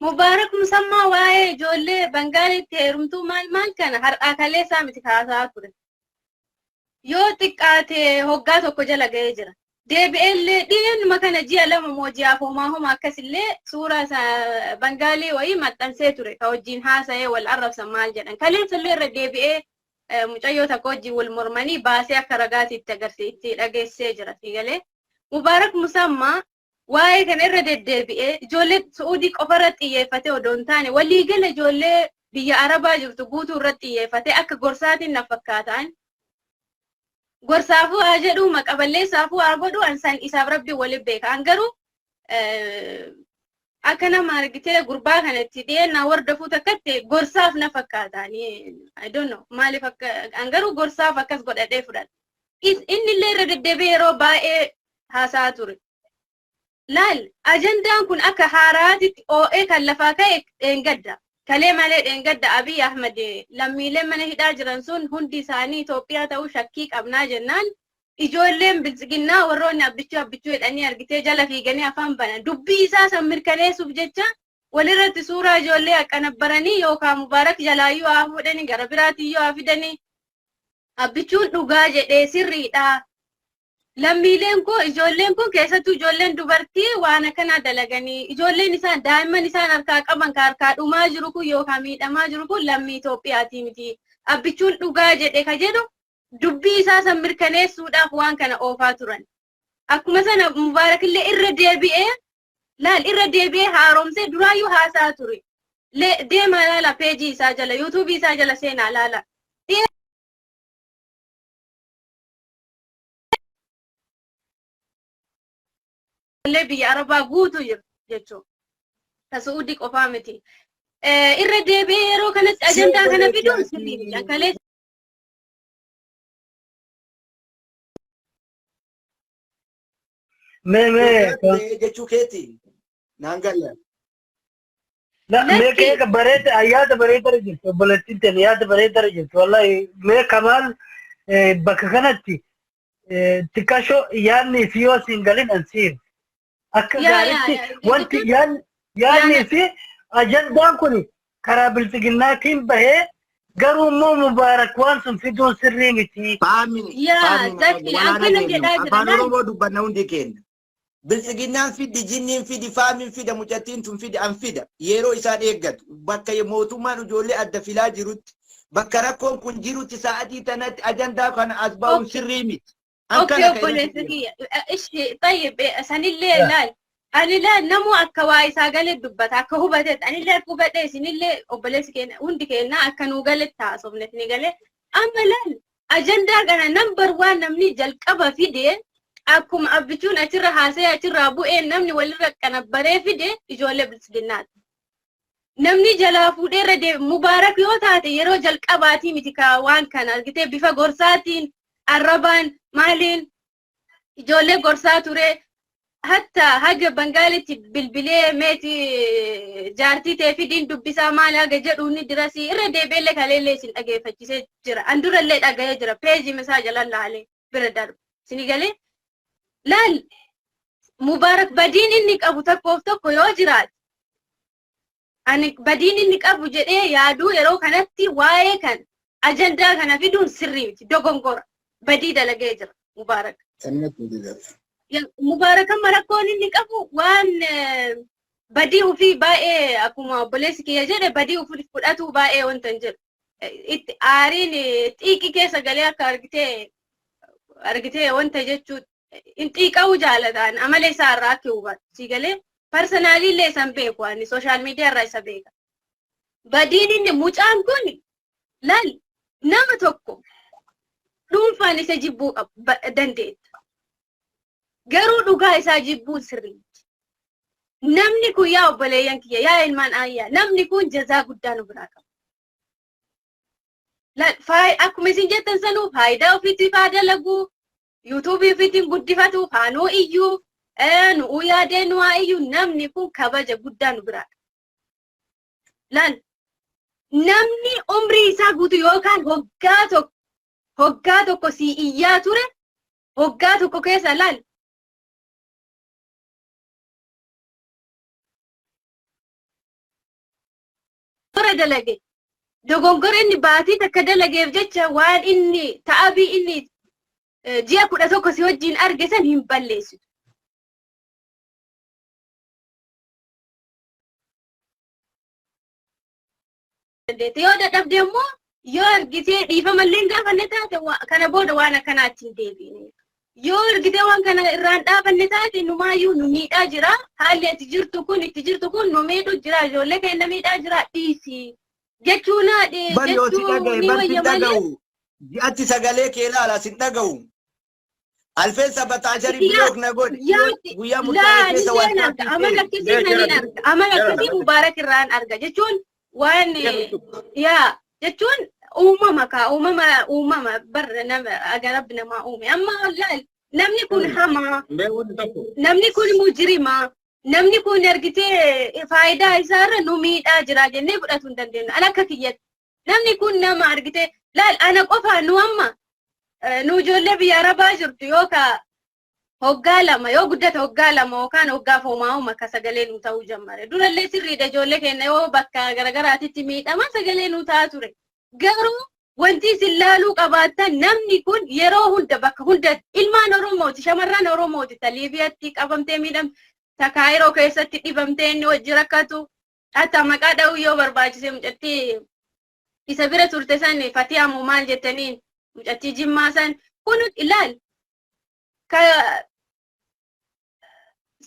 Mubaarak musammaa waa'ee ijoollee Bangaalitti heerumtuu maal kana har'aa kaleessaa miti kaasaa ture. Yoo xiqqaate hoggaa tokko jala ga'ee jira. Deebi'ellee dhiyeennuma kana ji'a lama moo ji'a homaa akkasillee suuraa Bangaalii wayii maxxansee ture ka wajjin haasa'ee wal arrabsan maal jedhan. Kaleessallee irra deebi'ee mucayyoo takka wajjin wal mormanii baasee akka ragaatti itti agarsiisti dhageessee jira fiigalee. Mubaarak musammaa waa'ee kana irra deddeebi'ee ijoollee Suudii qofarratti xiyyeeffatee odoo hin taane waliigala ijoollee biyya Arabaa jirtu guutuu irratti xiyyeeffatee akka gorsaatiin na fakkaataan. Gorsaafuu haa jedhu maqaballeessaafuu haa godhu ansaan isaaf rabbi waliin beeka. An garuu akka nama argitee gurbaa kanatti dhiyeennaa wardafuu takkatti gorsaaf na fakkaataan. I don't know maaliif akka an garuu gorsaaf akkas godhadhee fudhadha. Inni illee irra deddeebi'ee yeroo baay'ee haasaa ture. Laal ajandaan kun akka haaraatitti OA kan lafaa ka'e dheengadda. Kalee malee dheengadda Abiy Ahmed lammiileen mana hidhaa jiran sun hundi isaanii Itoophiyaa ta'uu shakkii qabnaa jennaan ijoolleen bilchiginnaa warroonni abbichuu jedhanii argitee jala fiiganii afaan banan dubbii isaa san mirkaneessuuf jecha walirratti suuraa ijoollee akkanabbaranii yookaan Mubaarak jalaayyuu haa fuudhanii gara biraatiyyuu haa fidanii abbichuun dhugaa jedhee sirriidha. Lammiileen kun ijoolleen kun keessattuu ijoolleen dubartii waan akkana dalaganii ijoolleen isaan daa'imman isaan harkaa qaban ka harkaa dhumaa jiru kun yookaan miidhamaa jiru kun lammii Itoophiyaati miti. Abbichuun dhugaa jedhe ka jedhu dubbii isaa san mirkaneessuudhaaf waan kana oofaa turan. Akkuma sana Mubaarakillee irra deebi'ee haaromsee duraayyuu haasaa ture. Deemaa laala peejii isaa jala yuutuubii isaa jala seenaa laala. Biyya Arabaa guutuu jiru jechuudha. Ta Suudii qofaa miti. Irra deebi'ee yeroo kanatti ajandaa kana fiduun sirriidha. Kalee
jechuu keeti naan galla.
Mee bareeda yaada bareeda jirtu obboleettiin ta'e yaada bareeda jirtu wallahi mee Kamaal bakka kanatti xiqqaashoo yaadni fi yoo siin galin ansiin. Akka gaariitti wanti yaadni fi ajandaan kun karaa bilchiginnaatiin bahee garuu immoo Mubaarak waan sun fiduun sirrii miti.
Afaan Oromoo dubbanna hundi keenya. Bilchiginnaan fidi, jinniin fidi, faamiin fida, mucattiin tun fidi, an fida. Yeroo isaan eeggatu bakka mootummaan ijoollee adda filaa jirutti bakka rakkoon kun jirutti sa'aatii tanatti ajandaa kana as ba'uun sirrii miti.
اوكي بوليسكي ايش طيب سنيلي لا انا لا نمو اكواي ساغل الدبت اكو بدت انا لا اكو بدت سنيلي بوليسكي وندكينا اكنو غلت تاسوبنتني غله اما لا اجندا غنا نمبر 1 نمني جلقبا فيدي اكم ابچون اتر حاسه اتر ابو ان نمني ولرق كنبره فيدي اجوله بلسدنات نمني جلا فودي رد مبارك يوتات يرو جلقباتي متكا وان كان ارغتي بيفا غورساتين الربان مالين جولي غورسا توري حتى حاجة بنغالي بالبلي ميتي جارتي تفيدين دبسا مالا جدوني دراسي إره ديبيلي كاليلي سن أجي فتشي جرا أندور اللي أجي جرا بيجي مساج الله عليه بردار سني قالي لا مبارك بدين إنك أبو تكوف تكو يوجرات أنك بدين إنك أبو جري يادو يرو كانتي واي كان
ajandaa kana fiduun sirrii miti dogongora badii dalagee jira Mubaarak. Mubaarak amma rakkoon inni qabu waan badii ofii baay'ee akkuma obboleessi kiyya jedhe badii ofii fudhatu baay'ee wanta hin jiru. Itti aariin xiiqii keessa galee akka argitee wanta jechuun in xiiqa'uu jaalataan amala isaa irraa akka hubatu si galee personaalii illee isan beeku ani sooshaal miidiyaa irraa isa beeka. Badiin inni mucaan kun laal nama tokko dhuunfaan isa jibbuu dandeetta. Garuu dhugaa isaa jibbuun sirrii. Namni kun yaa obboleeyyan kiyya yaa ilmaan ayyaa namni kun jazaa guddaa nu biraa qaba. Akkuma isin jettan sanuu faayidaa ofiitiif haa dalagu yuutuubii ofiitiin guddifatu haanuu iyyuu nu'uu yaadee nu haa iyyuu namni kun kabaja guddaa nu biraa qaba. Laal namni umrii isaa guutu yookaan hoggaa tokko si iyyaa ture hoggaa tokko keessa laal dalage dogongora inni baatii takka dalageef jecha waan inni ta'abii inni ji'a 11 si wajjin arge san hin balleessitu. Yoo dadhabde immoo yoo argitee dhiifama illee gaafanne taate kana booda waan akkanaatti hin deebiine. Yoo argitee waan kana irraan dhaabanne taate numaayyuu nu miidhaa jira. Haalli itti jirtu kun nu miidhu jira. Ijoollee keenya miidhaa jira dhiisi. Jechuun
ji'atti sagalee kee ilaala sin dhaga'u. Alfeen sabataa jarii biloog na godhe. Guyyaa murtaa'e keessa waan
amala akkasii Mubaarak irraan arga jechuun waan jechuun uumama barra nama agarab nama uume amma laal namni kun hamaa namni kun mujrima namni kun argitee faayidaa isaarra nu miidhaa jira jennee fudhatu hin dandeenyu ala akka kiyyatti namni kun nama argitee laal ana qofa nu amma nu ijoollee biyya arabaa jirtu yookaan hoggaa lama yoo guddate hoggaa lama yookaan hoggaa foomaa'uma akka sagalee nu ta'uu jammare durallee sirriidha ijoollee keenya yoo bakka garagaraatitti miidhama sagalee nu ta'aa ture garuu wanti isin laaluu qabaattan namni kun yeroo hunda bakka hunda ilmaan Oromooti shamarran Oromooti ta Liibiyaatti qabamtee miidhamte ta Kaayiroo keessatti dhibamtee inni wajji rakkatu hatta maqaa dha'uu yoo barbaachise mucattii isa bira turte san Fatiyaamu maal jettaniin mucattii Jimmaa san kun ilaal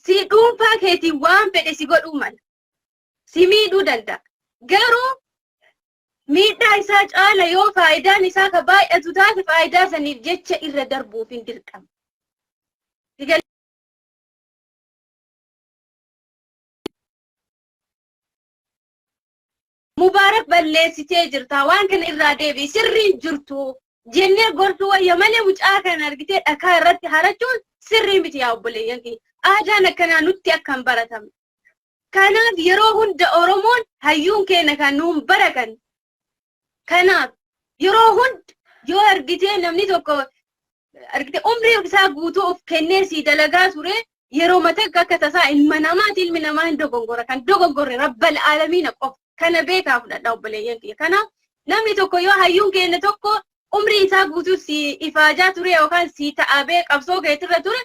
si dhuunfaa keetiin waan fedhe si godhuu mala si miidhuu danda'a garuu miidhaa isaa caala yoo faayidaan isaa ka baay'atu taate faayidaa saniif jecha irra darbuuf hin dirqama. Mubaarak balleessitee jirta waan kana irraa deebii sirriin jirtu jennee gortuu wayya malee mucaa kana argitee dhakaa irratti harachuun sirrii miti yaa obboleeyyan kee aadaan akkanaa nutti akkan baratame. Kanaaf yeroo hunda Oromoon hayyuun keenya kan nuun barakan kanaaf yeroo hunda yoo argitee namni tokko argitee umrii isaa guutuu of kennee si dalagaa ture yeroo mata akka tasaa ilma namaati ilmi namaa hin dogongora kan dogongorre rabbal aalamiina qofa kana beekaa fudhadha obboleeyyan kee kanaaf namni tokko yoo hayyuun keenya tokko umrii isaa guutuu si ifaajaa ture yookaan si ta'abee qabsoo keetirra ture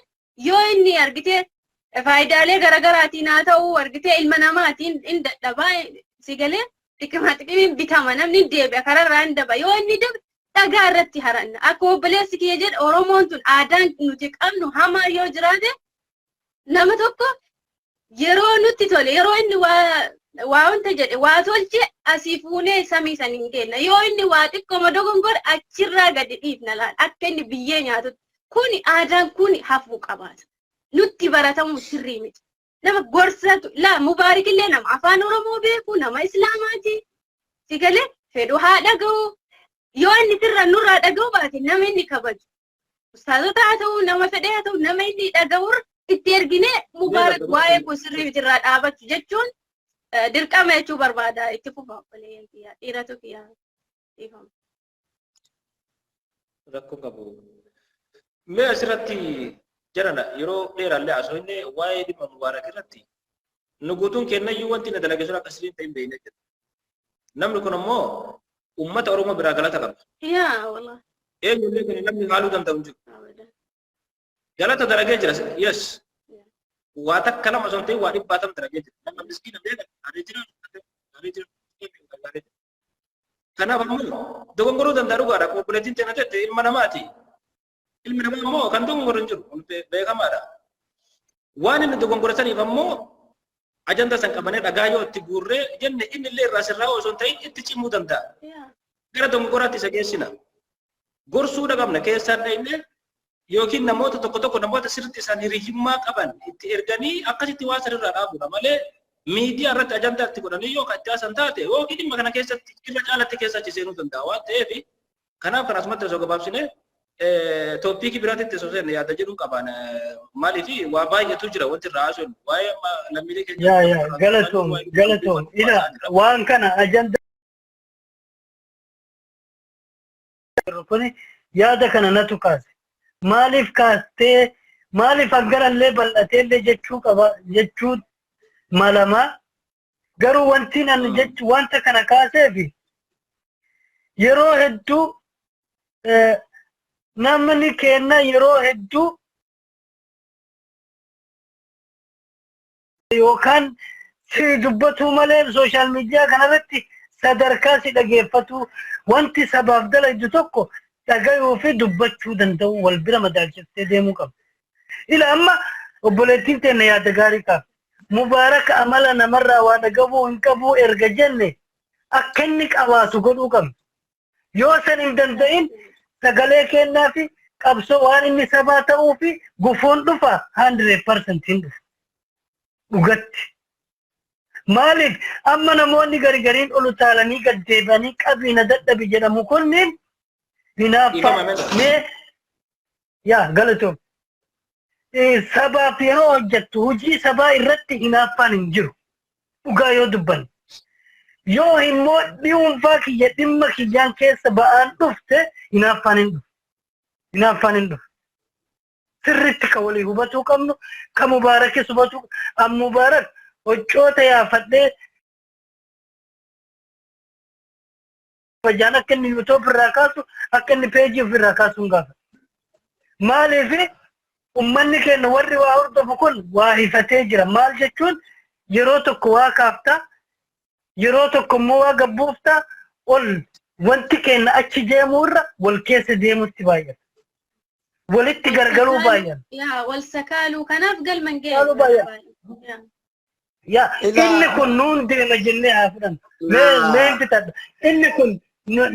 yoo inni argitee faayidaalee garagaraatiin haa ta'u argitee ilma namaatiin hin dadhabaa si galee xiqqimaaxiqqimiin bitama namni deebi'a kararraa hin daba yoo inni dabe dhagaa irratti haranna akka obboleessi kiyya jedhe Oromoon tun aadaan nuti qabnu hamaa yoo jiraate nama tokko yeroo nutti tole yeroo inni waa wanta jedhe waa tolche asii fuunee samii san hin kenna yoo inni waa xiqqooma dogongora achirraa gadi dhiifna laal akka inni biyyee nyaatutti kuni aadaan kuni hafuu qabaata nutti baratamu sirrii miti nama gorsatu la Mubaarak illee nama afaan Oromoo beeku nama Islaamaati si galee fedhu haa dhaga'u yoo inni sirra nurraa dhaga'u baate nama inni kabaju ustaazota haa ta'u nama fedhee haa ta'u nama inni dhaga'u itti erginee Mubaarak waa'ee kun sirrii miti irraa dhaabatu jechuun dirqama jechuu barbaada itti fufa obboleeyyan kiyyaa dhiiratu kiyyaa dhiifama.
Rakkoo qabu. Mee asirratti jarana yeroo dheeraallee asoo inni waa'ee dhimma Mubaarak irratti nu guutuun kennayyuu wanti na dalage sun akkasii ta'in beekne jedha. Namni kun immoo ummata oromoo biraa galata qaba.
يا والله
Eenyullee kana namni haaluu danda'u jiru.
أبدا
Galata daragee jira. Yes. Waa takka lama osoo hin ta'in waa 100 daragee jira. Nama miskiina beeka. Aree jira. Kanaaf ammoo dogongoruu danda'a dhugaadha. Obboleettiin teena jette ilma namaati. Ilmi namaa immoo kan dogongoruu hin jiru. Kun beekamaadha. Waan inni dogongorasaniif ammoo ajanda san qabanee dhagaa yoo itti guurree jenne inni illee irraa sirraa osoo hin ta'in itti cimuu danda'a. Gara dogongoraatti isa geessina. Gorsuu dhaqabna keessaan dhaqnee yookiin namoota tokko namoota sirriitti isaan hiriyyummaa qaban itti erganii akkasitti waa sirriirraa dhaabudha malee miidiyaa irratti ajandaa itti godhanii yoo kan itti haasan taate yookiin dhimma kana keessatti irra caalatti keessatti seenuu danda'a waan ta'eef kanaaf kan asumatti osoo gabaabsine tooppikii biraatti osoo seenne yaada jedhuu qaban maaliif waa baay'eetu jira wanti irraa haasofnu waa'ee lammiilee keenya.
Galatoom ila waan kana ajandaa kuni yaada kana natu kaase. Maaliif kaastee maaliif aggarallee bal'ateellee jechuu qaba jechuu malama garuu wanti nan jechu wanta kana kaaseefi yeroo hedduu namni kenna yeroo hedduu yookaan si dubbatu malee sooshaal miidiyaa kanarratti sadarkaa si dhageeffatu wanti sabaaf dalaydu tokko dhagayuu fi dubbachuu danda'u wal bira madaalchiftee deemuu qaba. Ila amma obboleettiin teenya yaada gaarii qaba. Mubaaraka amala namarraa waa dhagabuu hin qabu erga jenne akka inni qabaatu godhuu qabna. Yoo san hin danda'in sagalee kennaa fi qabsoo waan inni sabaa ta'uu fi gufuun dhufa 100% hin dhufu. Dhugatti. Maaliif amma namoonni garigariin ol utaalanii gad deebanii qabiina dadhabi jedhamu kunniin hinaafa mee yaa galatoom sabaaf yeroo hojjettu hojii sabaa irratti hinaaffaan hin jiru dhugaa yoo dubban yoo immoo dhiwunfaa kiyya dhimma kiyyaan keessa ba'aan dhufte hinaaffaan hin dhufu sirritti ka walii hubatuu qabnu ka mubaarakis hubatuu mubaarak hojjoota yaafadhee Fajaan akka inni YouTube irraa kaasu akka inni page ofirraa kaasuun gaafa. Maaliif ummanni keenya warri waa hordofu kun waa hifatee jira. Maal jechuun yeroo tokko waa kaafta yeroo tokko immoo waa gabbuufta ol wanti keenya achi deemurra wal keessa deemutti baay'ata. Walitti gargaruu baay'ata.
Yaa wal sakaaluu kanaaf galman ga'e.
Yaa inni kun nuun deema jennee haa fudhannu. Mee bitadha. Inni kun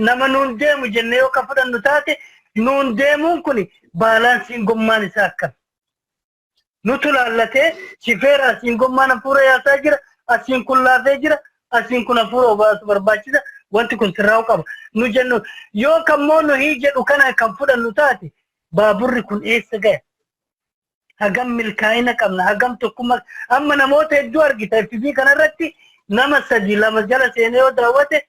nama nuun deemu jennee yoo ka fudhannu taate nuun deemuun kun baalaansiin gommaan isaa akkam. Nutu laallatee shifeera asiin gommaan hafuura yaasaa jira asiin kun laafee jira asiin kun hafuura obaatu barbaachisa wanti kun sirraa'uu qaba. Nu jennu yoo kammoo nu hii jedhu kana kan fudhannu taate baaburri kun eessa gaya. Hagam milkaa'ina qabna hagam tokkummaa amma namoota hedduu argita FB kanarratti nama 3-2 jala seenee yoo daawwate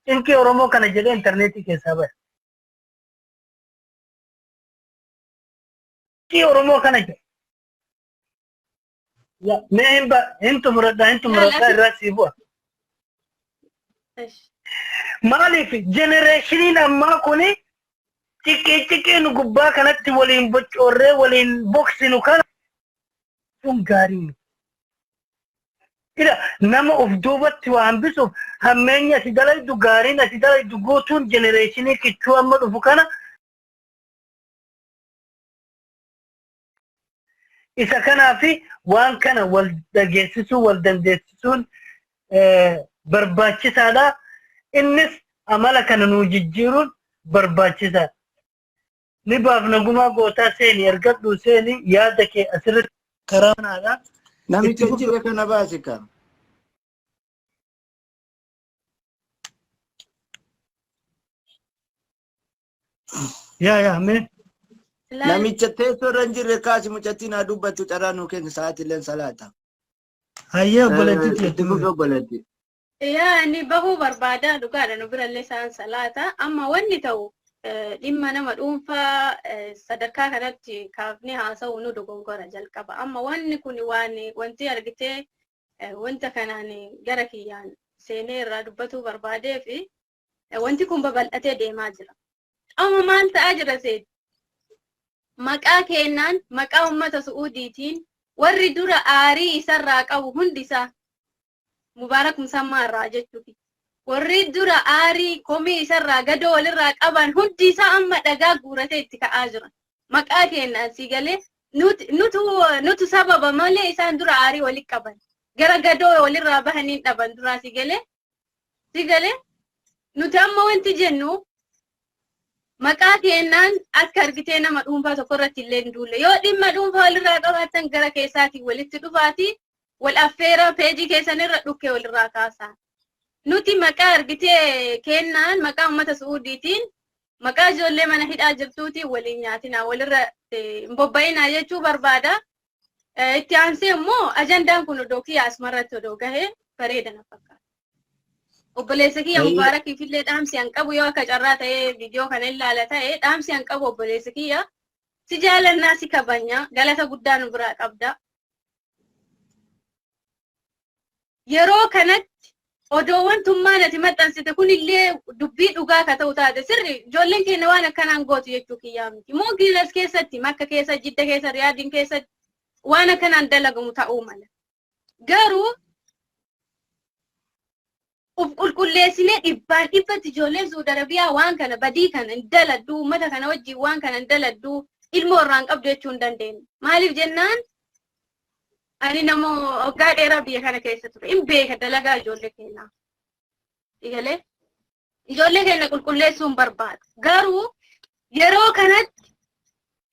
inki Oromoo kana jedhee intarneetii keessaa bahe. Inki Oromoo kana jedhe. Mee hintu muradhaa irraa sii bu'a. Maaliif jenereeshiniin ammaa kuni xiqqee nu gubbaa kanatti waliin boccoorree waliin boksinu kana sun gaarii ila nama of duubatti waa hambisuuf hammeenya ati dalaydu gaariin ati dalaydu guutuun jenereeshinii kichuu amma dhufu kana isa kanaafi waan kana wal dhageessisuu wal dandeessisuun barbaachisaadha. Innis amala kana nuu jijjiiruun barbaachisaadha. Ni baaf nagumaa gootaa seeni ergadhu seeni yaada kee asirratti karaa kanaadha.
Namicha jira kana baase kan.
Yaa mee.
Namicha teessoo irra hin jirre kaasi mucattiin haa dubbattu carraa nuu kenna sa'aatiileen salaata.
Hayyee obboleettii
jechuudha.
Yaa inni bahuu barbaada dhugaadha nu birallee isaan salaata amma wanni ta'u dhimma nama dhuunfaa sadarkaa kanatti kaafnee haasa'u nu dogongora jalqaba amma wanni kun wanti argitee wanta kanaan gara kiyyaan seenee irraa dubbatuu barbaadee fi wanti kun babal'atee deemaa jira. Amma maal ta'aa jira seet? Maqaa kennaan maqaa uummata Su'uudiitiin warri dura aarii isarraa qabu hundi isaa Mubaarak Musammaa irraa jechuuti. Warri dura aarii komii isarraa gadoo walirraa qaban hundi isaa amma dhagaa guuratee itti ka'aa jira. Maqaa kennaan si galee nutu sababa malee isaan dura aarii walitti qaban. Gara gadoo walirraa bahaniin dhaban duraa si galee nuti amma wanti jennu maqaa kennaan akka argitee nama dhuunfaa tokko irratti illee hin duulle. Yoo dhimma dhuunfaa walirraa qabaatan gara keessaatiin walitti dhufaati wal affeera peejii keessanirra dhukkee walirraa kaasaa. Nuti maqaa argitee kennaan maqaa uummata Su'uudiitiin maqaa ijoollee mana hidhaa jirtuutiin waliin nyaatinaa walirra hin bobba'inaa jechuu barbaada. Itti aansee immoo ajandaan kun odoo kiyya asumarratti odoo gahee bareeda na fakkaata. Obboleessa kiyya Mubaarakiif illee dhaamsi an qabu yoo akka carraa ta'ee viidiyoo kana ilaala ta'ee dhaamsi an qabu obboleessa kiyya si jaalannaa si kabanya galata guddaa nu biraa qabda. Yeroo kanatti odoo wantummaan ati maxxansite kun illee dubbii dhugaa ka ta'u taate sirri ijoolleen keenya waan akkanaan gootu jechuu kiyyaa miti. Moo Gilas keessatti Makka keessa Jidda keessa Riyaadiin keessatti waan akkanaan dalagamu ta'uu mala. Garuu uf qulqulleessinee dhibbatti ijoolleen Suudi Arabiyaa waan kana badii kana hin daladdu uummata kana wajjin waan kana hin daladdu ilmoo irraan qabdu jechuu hin dandeenye. Maaliif jennaan ani namoo waggaa dheeraa biyya kana keessa ture hin beeka dalagaa ijoollee keenyaa. Igalee ijoollee keenya qulqulleessuun barbaada. Garuu yeroo kanatti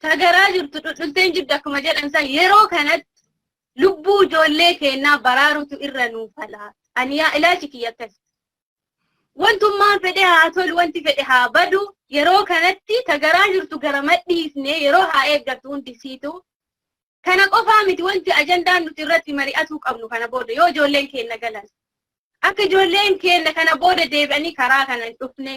tagaraa jirtu dhulteen jirtu akkuma jedhan san yeroo kanatti lubbuu ijoollee keenyaa baraarutu irra nuuf falaa. Ani yaa ilaachi kiyya akkas. Wantummaan fedhe haa tolu wanti fedhe haa badu yeroo kanatti tagaraa jirtu gara madhiifne yeroo haa eeggattu hundi siitu. Kana qofaa miti wanti ajandaan nuti irratti mari'atuu qabnu kana booda yoo ijoolleen keenya galan. Akka ijoolleen keenya kana booda deebi'anii karaa kana hin dhufne.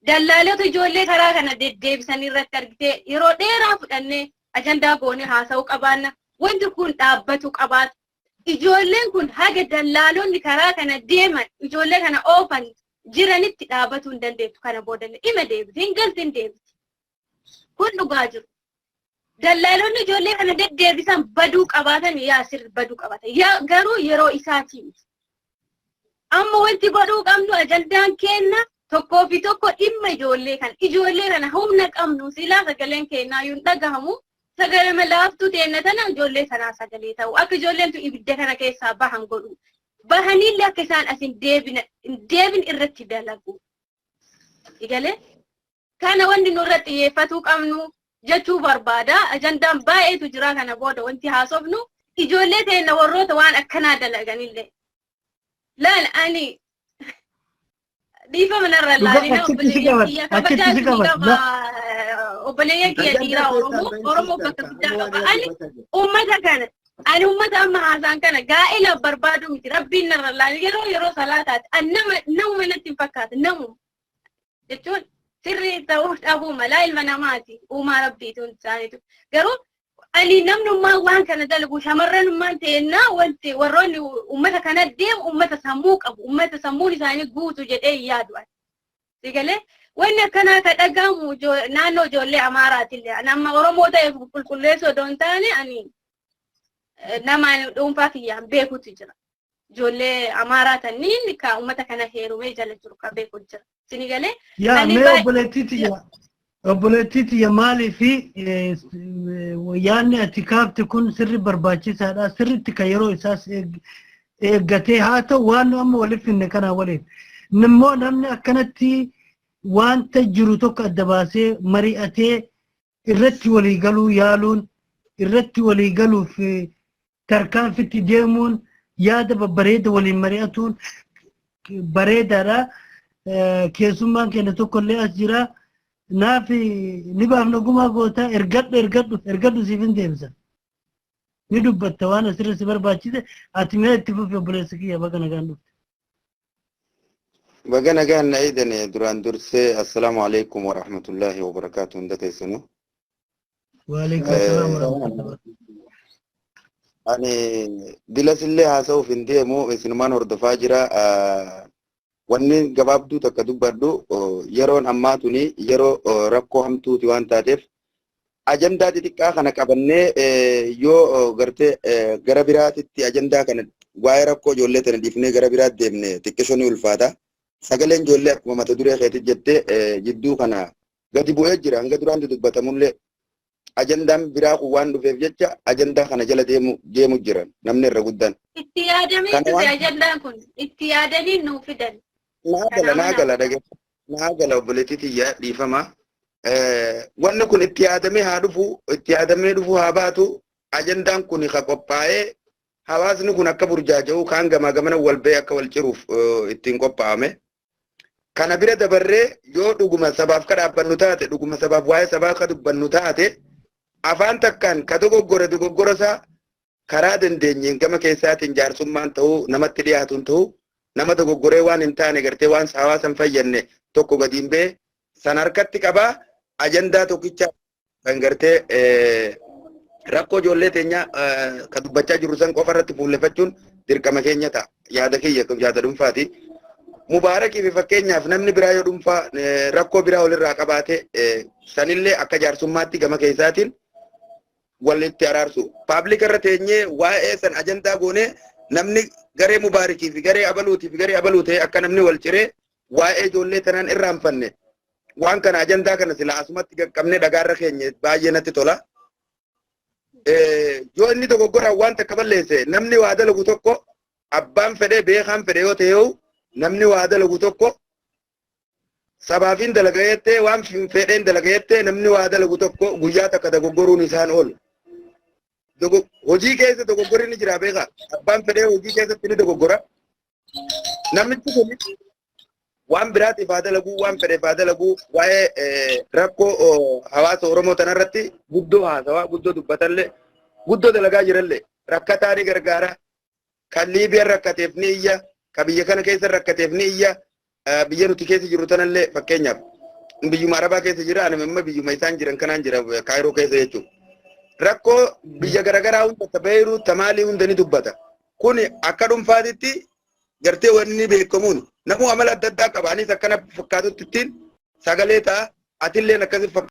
Dallaalota ijoollee karaa kana deddeebisanii irratti argitee yeroo dheeraa fudhannee ajandaa goonee haasa'uu qabaanna. Wanti kun dhaabbatu qabaata. Ijoolleen kun haga dallaalonni karaa kana deeman ijoollee kana oofan jiranitti dhaabatuu hin dandeettu kana booda dhima deebiti hin galti hin deebiti. Kun dhugaa jiru. Dallaalonni ijoollee kana deddeebisan baduu qabaatan yaa sirri baduu qabaatan. Garuu yeroo isaatiin. Amma wanti godhuu qabnu ajandaan kenna tokkoo fi tokko dhimma ijoollee kana humna qabnu silaa sagaleen kennaa yoo dhagahamu. Sagalee malaaftuu teenya tana ijoollee sanaa sagalee ta'u akka ijoolleen tu ibidda kana keessaa bahan godhu. Bahanillee akka isaan as hin deebin irratti dalagu. Igalee kana wanti nurratti xiyyeeffatuu qabnu jechuu barbaada. Ajandaan baay'eetu jira kana booda wanti haasofnu ijoollee teenya warroota waan akkanaa dalaganillee. Laal ani dhiifama narra laalina obboleeyyan kiyya dhiiraa Oromoo bakka guddaa qaba. Ani uummata amma haasaan kana gaa'ela barbaadu miti rabbiin narra laali yeroo salaataati. Ani nama natti hin fakkaata namu jechuun sirrii ta'uu dhabuu malaa ilma namaati uumaa rabbiitu isaaniitu. Garuu ani namnummaan waan kana dalagu shamarranummaan ta'ennaa wanti warroonni uummata kana deemu uummata sammuu qabu uummata sammuun isaanii guutu jedhee yaadu. Sigalee wanni akkanaa ka dhagahamu naannoo ijoollee Amaaraatillee nama Oromoo ta'e qulqulleessuu odoo hin taane ani nama dhuunfaa kiyyaan beekutu jira. Ijoollee Amaaraa tanniin ka uummata kana heerumee jala jiru ka beeku jira. Sinigalee
yaa mee obboleettiiti yaa maalii fi yaanni ati kaafte kun sirri barbaachisaadha. Sirritti ka yeroo isaas eeggatee haa ta'u waan amma waliif finne kanaa waliin. Nimmoo namni akkanatti wanta jiru tokko adda baasee mari'atee irratti walii galuu yaaluun irratti walii galuuf tarkaanfitti deemuun yaada babbareeda waliin mari'atuun bareedaadha. Keessummaan keenya tokkollee as jira. Naaf ni baafna gumaa goota ergadhu siif hin deemsa. Ni dubbatta waan asirra si barbaachise ati mee itti fufi obboleessa kiyya baga nagaan dhufte.
Baga nagaan na eedane duraan dursee assalaamu alaikum wa rahmatullahi wa barakaatu hunda teessanu.
Wa alaikum assalaam wa rahmatullahi.
Ani dilasillee haasa'uuf hin deemu isinumaan hordofaa jira. wanni gabaabduu takka dubbadhu yeroon ammaa tuni yeroo rakkoo hamtuuti waan taateef ajandaa xixiqqaa kana qabannee yoo gartee gara biraatitti ajandaa kana waa'ee rakkoo ijoollee tana dhiifnee gara biraatti deemne xiqqisoo ni ulfaata. Sagaleen ijoollee akkuma mata duree keetti jettee jidduu kana gadi bu'ee jira hanga duraan dubbatamullee ajandaan biraa kun waan dhufeef jecha ajandaa kana jala deemu jiran namni irra guddan.
Itti yaadamee ture ajandaan kun itti yaadanii nuuf fidan.
Naa gala obboleettii tiyyaa dhiifama. Wanni kun itti yaadamee haa dhufu itti yaadamee dhufu haa baatu ajandaan kun ka qophaa'ee hawaasni kun akka burjaaja'u kaan gamaa gamana wal ba'ee akka wal ciruuf ittiin qophaa'ame. Kana bira dabarree yoo dhuguma sabaaf ka dhaabbannu taate dhuguma sabaaf waa'ee sabaa ka dubbannu taate afaan takkaan ka dogoggora isaa karaa dandeenyeen gama keessaatiin jaarsummaan ta'uu namatti dhiyaatuun ta'uu nama dogoggoree waan hin taane gartee waan hawaasan fayyadne tokko gadiin ba'e san harkatti qabaa ajandaa tokkicha kan gartee rakkoo ijoollee teenya ka dubbachaa jirru san qofa irratti fuulleffachuun dirqama keenya ta'a yaada kiyya yaada dhuunfaati. Mubaarakii fi fakkeenyaaf namni biraa yoo dhuunfaa rakkoo biraa walirraa qabaate sanillee akka jaarsummaatti gama keessaatiin walitti araarsu. Paablika irra teenyee waa'ee san ajandaa goonee namni garee mubaarakii fi garee abaluutii fi garee abaluu ta'e akka namni wal ciree waa'ee ijoollee tanaan irraanfanne waan kana ajandaa kana sila asumatti qaqqabnee dhagaarra keenya baay'ee natti tola. Yoo inni dogoggoraan waan takka balleesse namni waa dalagu tokko abbaan fedhee beekaan fedhe yoo ta'e namni waa dalagu tokko sabaafin dalagayettee waan fedheen dalagayettee namni waa dalagu tokko guyyaa takka dogoggoruun isaan oolu. Hojii keessa dogoggorri ni jira beekaa. Abbaan fedhee hojii keessatti ni dogoggora. Namichi kun waan biraatiif haa dalagu waan fedheef haa dalagu waa'ee rakkoo hawaasa Oromoo tanarratti guddoo haasawaa guddoo dubbatallee guddoo dalagaa jirallee rakkataa ni gargaara. Kan Liibiyaan rakkateef ni iyya. Ka biyya kana keessa rakkateef ni iyya. Biyya nuti keessa jiru tanallee fakkeenyaaf biyyuma Arabaa keessa jira anam amma biyyuma isaan jiran kanaan jira Kaayiroo keessa jechuudha. Rakkoo biyya garaagaraa hunda tabeeru tamaalii hunda ni dubbata. Kun akka dhuunfaatitti gartee wanni beekamuun namuu amala adda addaa qabaanis akkana fakkaatutti ittiin sagalee ta'a atilleen akkasii